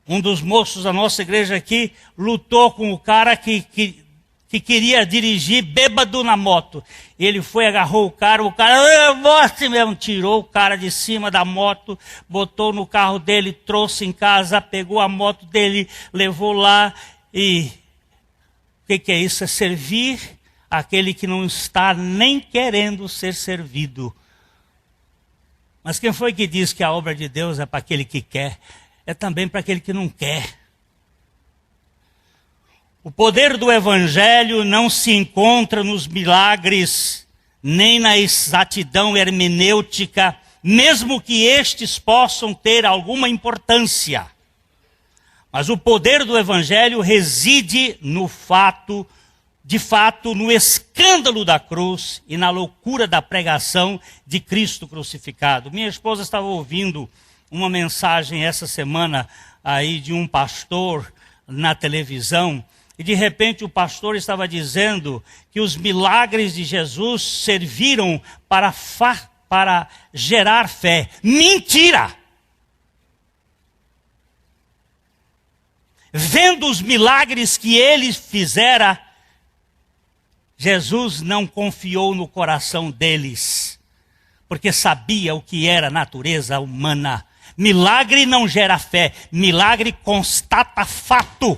Um dos moços da nossa igreja aqui lutou com o cara que queria dirigir bêbado na moto. Ele foi, agarrou o cara você mesmo, tirou o cara de cima da moto, botou no carro dele, trouxe em casa, pegou a moto dele, levou lá e... O que é isso? É servir aquele que não está nem querendo ser servido. Mas quem foi que disse que a obra de Deus é para aquele que quer? É também para aquele que não quer. O poder do Evangelho não se encontra nos milagres, nem na exatidão hermenêutica, mesmo que estes possam ter alguma importância. Mas o poder do Evangelho reside no fato, no escândalo da cruz e na loucura da pregação de Cristo crucificado. Minha esposa estava ouvindo uma mensagem essa semana aí de um pastor na televisão, e de repente o pastor estava dizendo que os milagres de Jesus serviram para gerar fé. Mentira! Vendo os milagres que ele fizera, Jesus não confiou no coração deles, porque sabia o que era a natureza humana. Milagre não gera fé, milagre constata fato.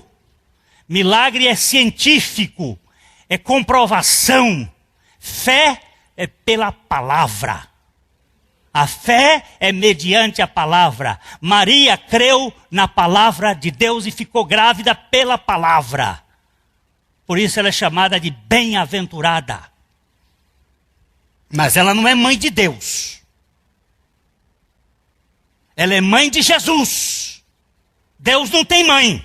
Milagre é científico, é comprovação. Fé é pela palavra. A fé é mediante a palavra. Maria creu na palavra de Deus e ficou grávida pela palavra. Por isso ela é chamada de bem-aventurada. Mas ela não é mãe de Deus. Ela é mãe de Jesus. Deus não tem mãe.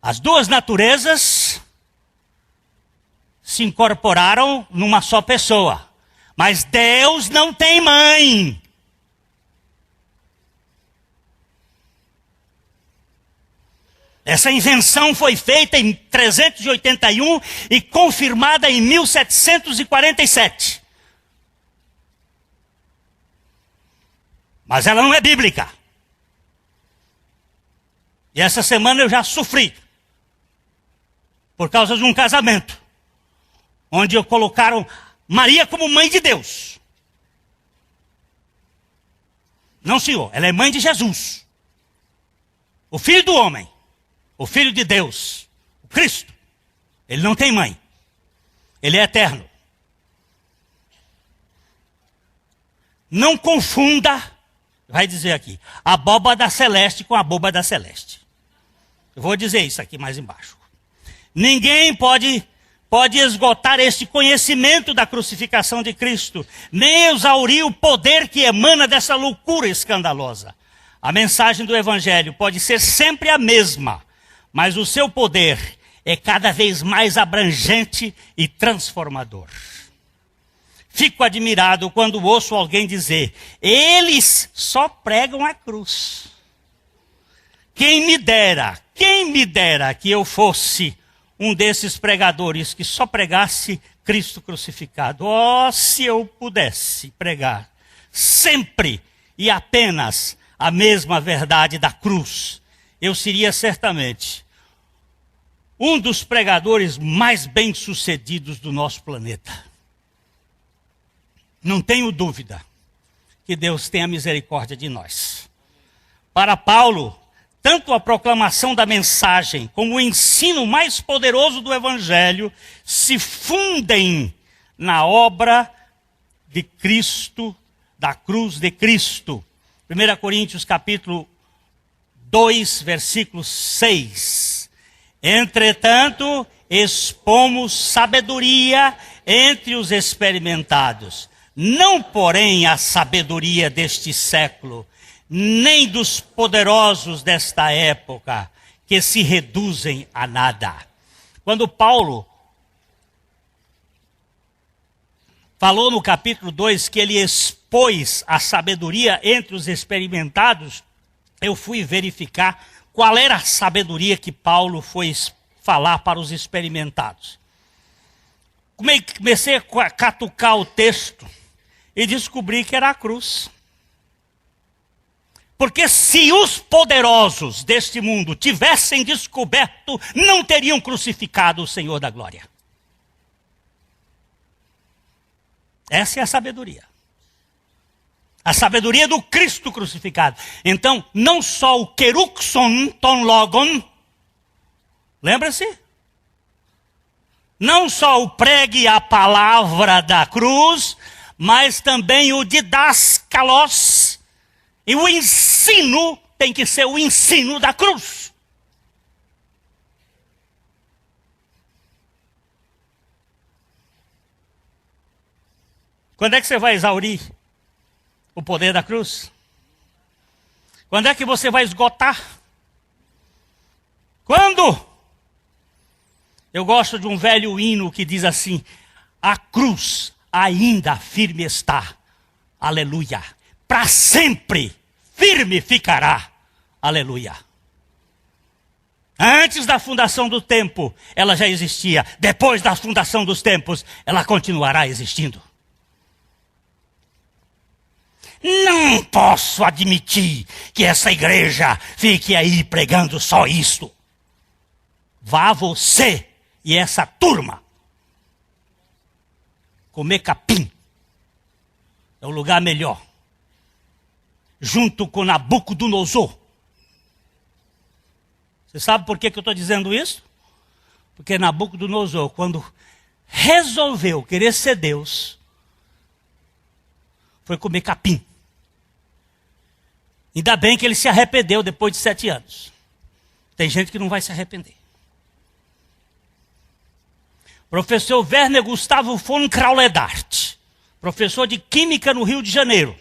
As duas naturezas se incorporaram numa só pessoa. Mas Deus não tem mãe. Essa invenção foi feita em 381 e confirmada em 1747. Mas ela não é bíblica. E essa semana eu já sofri. Por causa de um casamento. Onde colocaram Maria como mãe de Deus. Não, senhor, ela é mãe de Jesus. O Filho do homem. O Filho de Deus. O Cristo. Ele não tem mãe. Ele é eterno. Não confunda, vai dizer aqui, a abóbada celeste com a boba da celeste. Eu vou dizer isso aqui mais embaixo. Ninguém pode esgotar este conhecimento da crucificação de Cristo, nem exaurir o poder que emana dessa loucura escandalosa. A mensagem do Evangelho pode ser sempre a mesma, mas o seu poder é cada vez mais abrangente e transformador. Fico admirado quando ouço alguém dizer, eles só pregam a cruz. Quem me dera que eu fosse um desses pregadores que só pregasse Cristo crucificado. Oh, se eu pudesse pregar sempre e apenas a mesma verdade da cruz, eu seria certamente um dos pregadores mais bem-sucedidos do nosso planeta. Não tenho dúvida que Deus tenha misericórdia de nós. Para Paulo, tanto a proclamação da mensagem como o ensino mais poderoso do Evangelho se fundem na obra de Cristo, da cruz de Cristo. 1 Coríntios capítulo 2, versículo 6. Entretanto, expomos sabedoria entre os experimentados. Não, porém, a sabedoria deste século, nem dos poderosos desta época, que se reduzem a nada. Quando Paulo falou no capítulo 2 que ele expôs a sabedoria entre os experimentados, eu fui verificar qual era a sabedoria que Paulo foi falar para os experimentados. Comecei a catucar o texto e descobri que era a cruz. Porque se os poderosos deste mundo tivessem descoberto, não teriam crucificado o Senhor da glória. Essa é a sabedoria. A sabedoria do Cristo crucificado. Então, não só o keruxon ton logon, lembra-se? Não só o pregue a palavra da cruz, mas também o didaskalos. E o ensino tem que ser o ensino da cruz. Quando é que você vai exaurir o poder da cruz? Quando é que você vai esgotar? Quando? Eu gosto de um velho hino que diz assim: a cruz ainda firme está, aleluia, para sempre firme ficará, aleluia. Antes da fundação do tempo, ela já existia. Depois da fundação dos tempos, ela continuará existindo. Não posso admitir que essa igreja fique aí pregando só isto. Vá você e essa turma comer capim. É o lugar melhor. Junto com Nabucodonosor. Você sabe por que eu estou dizendo isso? Porque Nabucodonosor, quando resolveu querer ser Deus, foi comer capim. Ainda bem que ele se arrependeu depois de 7 anos. Tem gente que não vai se arrepender. Professor Werner Gustavo von Krauledart, professor de Química no Rio de Janeiro.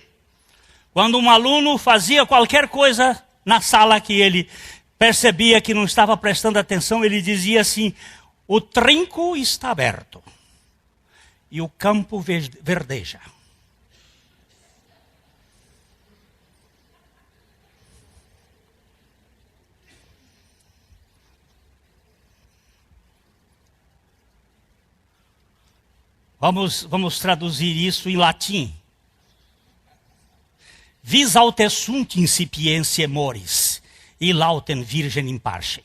Quando um aluno fazia qualquer coisa na sala que ele percebia que não estava prestando atenção, ele dizia assim: o trinco está aberto e o campo verdeja. Vamos traduzir isso em latim. Vis aute sunt incipientiae moris, e lauten virgem in parce.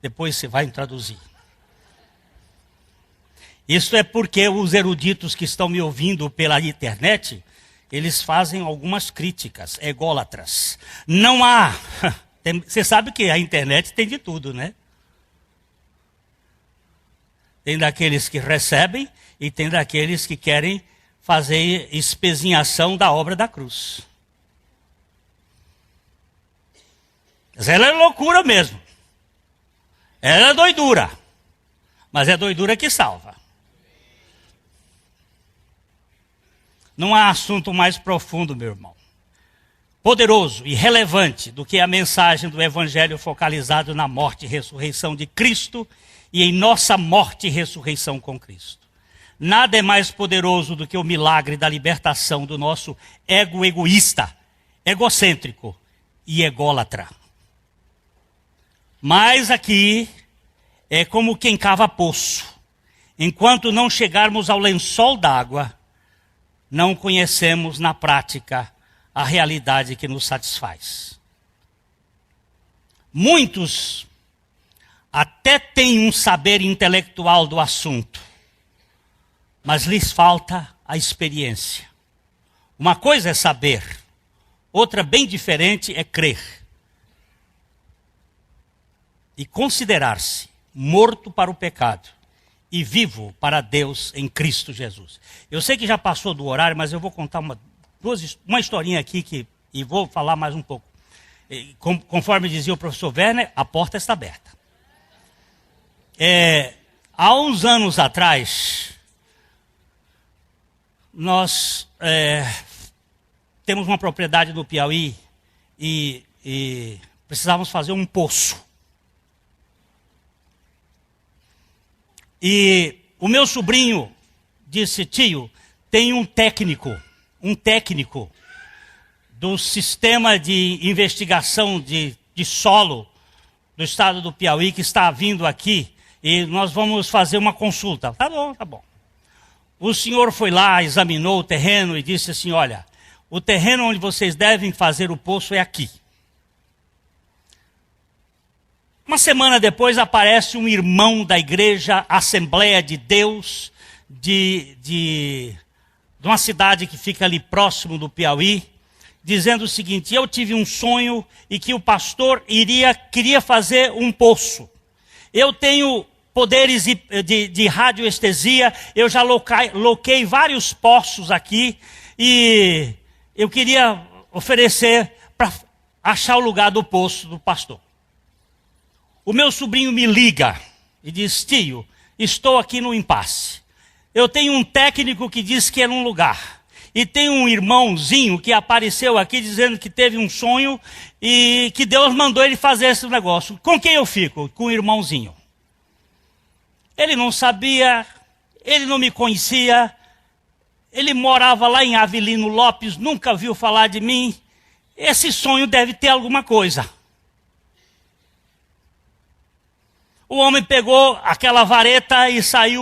Depois você vai traduzir. Isso é porque os eruditos que estão me ouvindo pela internet, eles fazem algumas críticas ególatras. Não há... Você sabe que a internet tem de tudo, né? Tem daqueles que recebem e tem daqueles que querem fazer espezinhação da obra da cruz. Mas ela é loucura mesmo. Ela é doidura. Mas é doidura que salva. Não há assunto mais profundo, meu irmão, poderoso e relevante do que a mensagem do Evangelho focalizado na morte e ressurreição de Cristo e em nossa morte e ressurreição com Cristo. Nada é mais poderoso do que o milagre da libertação do nosso ego egoísta, egocêntrico e ególatra. Mas aqui é como quem cava poço. Enquanto não chegarmos ao lençol d'água, não conhecemos na prática a realidade que nos satisfaz. Muitos até têm um saber intelectual do assunto, mas lhes falta a experiência. Uma coisa é saber, outra bem diferente é crer. E considerar-se morto para o pecado e vivo para Deus em Cristo Jesus. Eu sei que já passou do horário, mas eu vou contar uma historinha aqui e vou falar mais um pouco. Conforme dizia o professor Werner, a porta está aberta. Há uns anos atrás, nós temos uma propriedade no Piauí e precisávamos fazer um poço. E o meu sobrinho disse: tio, tem um técnico do sistema de investigação de solo do estado do Piauí que está vindo aqui e nós vamos fazer uma consulta. Tá bom. O senhor foi lá, examinou o terreno e disse assim: olha, o terreno onde vocês devem fazer o poço é aqui. Uma semana depois aparece um irmão da igreja Assembleia de Deus, de uma cidade que fica ali próximo do Piauí, dizendo o seguinte: eu tive um sonho e que o pastor queria fazer um poço. Eu tenho poderes de radioestesia, eu já loquei vários poços aqui e eu queria oferecer para achar o lugar do poço do pastor. O meu sobrinho me liga e diz: tio, estou aqui no impasse. Eu tenho um técnico que diz que é num lugar. E tem um irmãozinho que apareceu aqui dizendo que teve um sonho e que Deus mandou ele fazer esse negócio. Com quem eu fico? Com o irmãozinho. Ele não sabia, ele não me conhecia, ele morava lá em Avelino Lopes, nunca viu falar de mim. Esse sonho deve ter alguma coisa. O homem pegou aquela vareta e saiu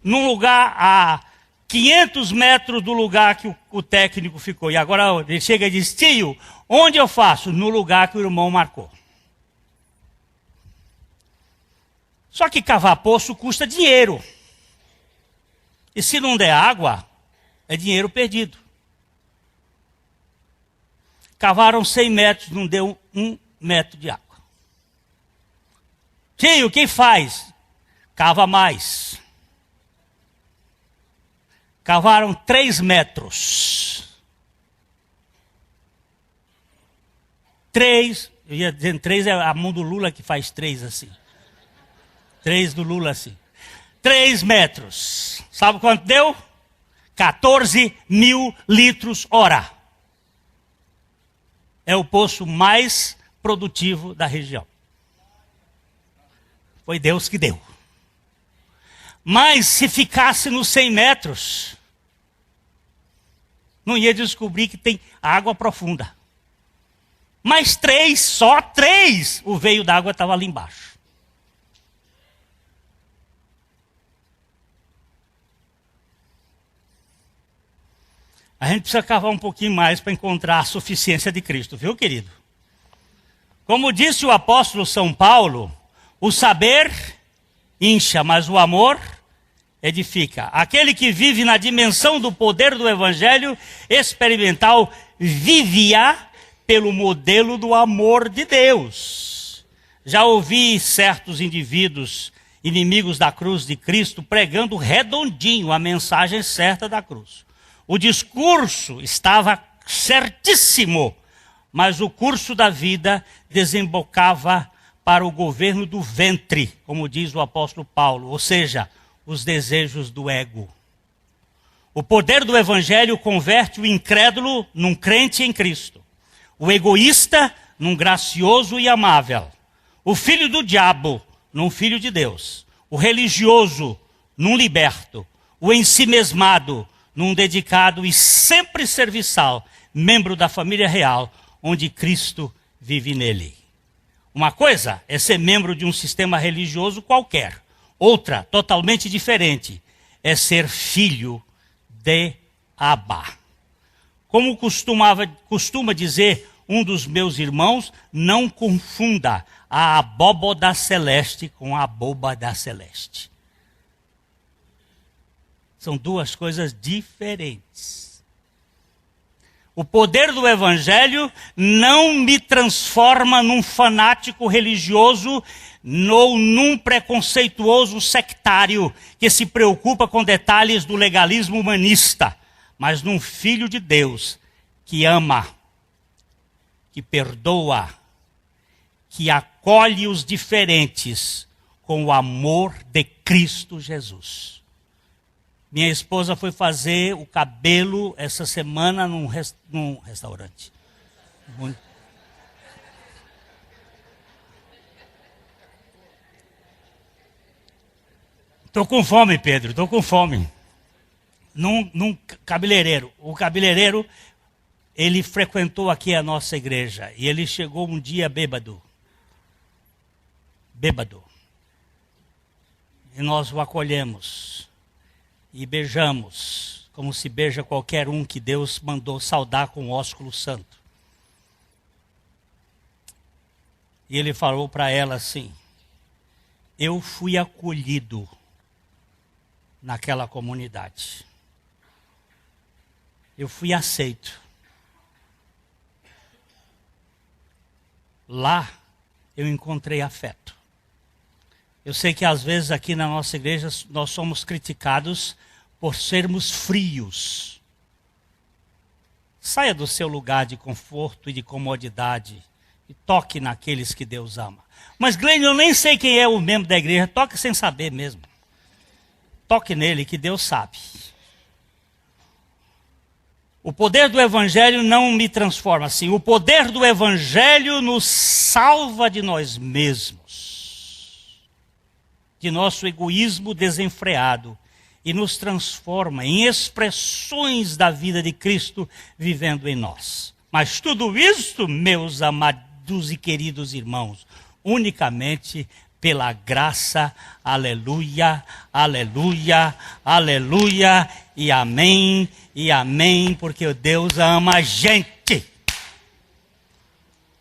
num lugar a 500 metros do lugar que o técnico ficou. E agora ele chega e diz: tio, onde eu faço? No lugar que o irmão marcou. Só que cavar poço custa dinheiro. E se não der água, é dinheiro perdido. Cavaram 100 metros, não deu 1 metro de água. Tio, quem faz? Cava mais. Cavaram 3 metros. 3, eu ia dizer 3 é a mão do Lula que faz 3 assim. 3 do Lula assim. 3 metros. Sabe quanto deu? 14 mil litros hora. É o poço mais produtivo da região. Foi Deus que deu. Mas se ficasse nos 100 metros, não ia descobrir que tem água profunda. Mas 3, só 3, o veio d'água estava ali embaixo. A gente precisa cavar um pouquinho mais para encontrar a suficiência de Cristo, viu, querido? Como disse o apóstolo São Paulo, o saber incha, mas o amor edifica. Aquele que vive na dimensão do poder do evangelho experimental vivia pelo modelo do amor de Deus. Já ouvi certos indivíduos, inimigos da cruz de Cristo, pregando redondinho a mensagem certa da cruz. O discurso estava certíssimo, mas o curso da vida desembocava para o governo do ventre, como diz o apóstolo Paulo, ou seja, os desejos do ego. O poder do evangelho converte o incrédulo num crente em Cristo, o egoísta num gracioso e amável, o filho do diabo num filho de Deus, o religioso num liberto, o ensimesmado num dedicado e sempre serviçal, membro da família real, onde Cristo vive nele. Uma coisa é ser membro de um sistema religioso qualquer. Outra, totalmente diferente, é ser filho de Abba. Como costuma dizer um dos meus irmãos, não confunda a abóboda celeste com a abóbada celeste. São duas coisas diferentes. O poder do evangelho não me transforma num fanático religioso ou num preconceituoso sectário que se preocupa com detalhes do legalismo humanista, mas num filho de Deus que ama, que perdoa, que acolhe os diferentes com o amor de Cristo Jesus. Minha esposa foi fazer o cabelo essa semana num restaurante. Estou com fome, Pedro, estou com fome. Num cabeleireiro. O cabeleireiro, ele frequentou aqui a nossa igreja. E ele chegou um dia bêbado. E nós o acolhemos. E beijamos, como se beija qualquer um que Deus mandou saudar com o ósculo santo. E ele falou para ela assim: eu fui acolhido naquela comunidade. Eu fui aceito. Lá eu encontrei afeto. Eu sei que às vezes aqui na nossa igreja nós somos criticados por sermos frios. Saia do seu lugar de conforto e de comodidade e toque naqueles que Deus ama. Mas Glenn, eu nem sei quem é o membro da igreja, toque sem saber mesmo. Toque nele que Deus sabe. O poder do evangelho não me transforma assim. O poder do evangelho nos salva de nós mesmos, de nosso egoísmo desenfreado, e nos transforma em expressões da vida de Cristo vivendo em nós. Mas tudo isso, meus amados e queridos irmãos, unicamente pela graça, aleluia, aleluia, aleluia, e amém, porque Deus ama a gente.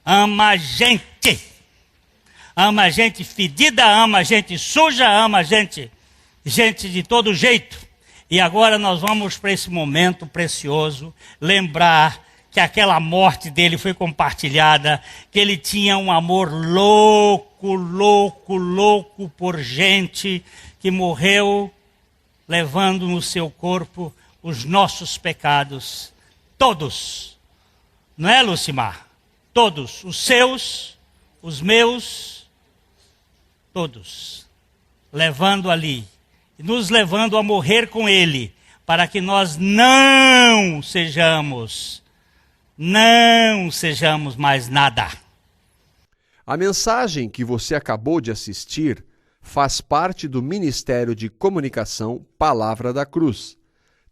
Ama a gente. Ama a gente fedida, ama a gente suja, ama a gente de todo jeito. E agora nós vamos para esse momento precioso, lembrar que aquela morte dele foi compartilhada, que ele tinha um amor louco, louco, louco por gente que morreu levando no seu corpo os nossos pecados, todos. Não é, Lucimar? Todos, os seus, os meus, todos, levando ali, nos levando a morrer com ele, para que nós não sejamos mais nada. A mensagem que você acabou de assistir faz parte do Ministério de Comunicação Palavra da Cruz.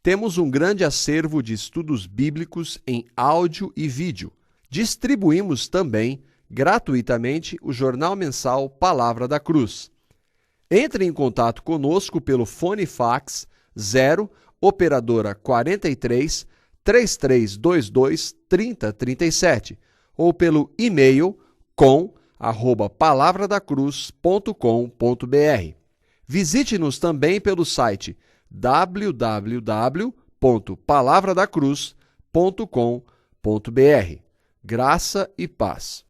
Temos um grande acervo de estudos bíblicos em áudio e vídeo. Distribuímos também gratuitamente o jornal mensal Palavra da Cruz. Entre em contato conosco pelo fone fax 0 operadora 43 3322 3037 ou pelo e-mail com@palavradacruz.com.br. Visite-nos também pelo site www.palavradacruz.com.br. Graça e paz.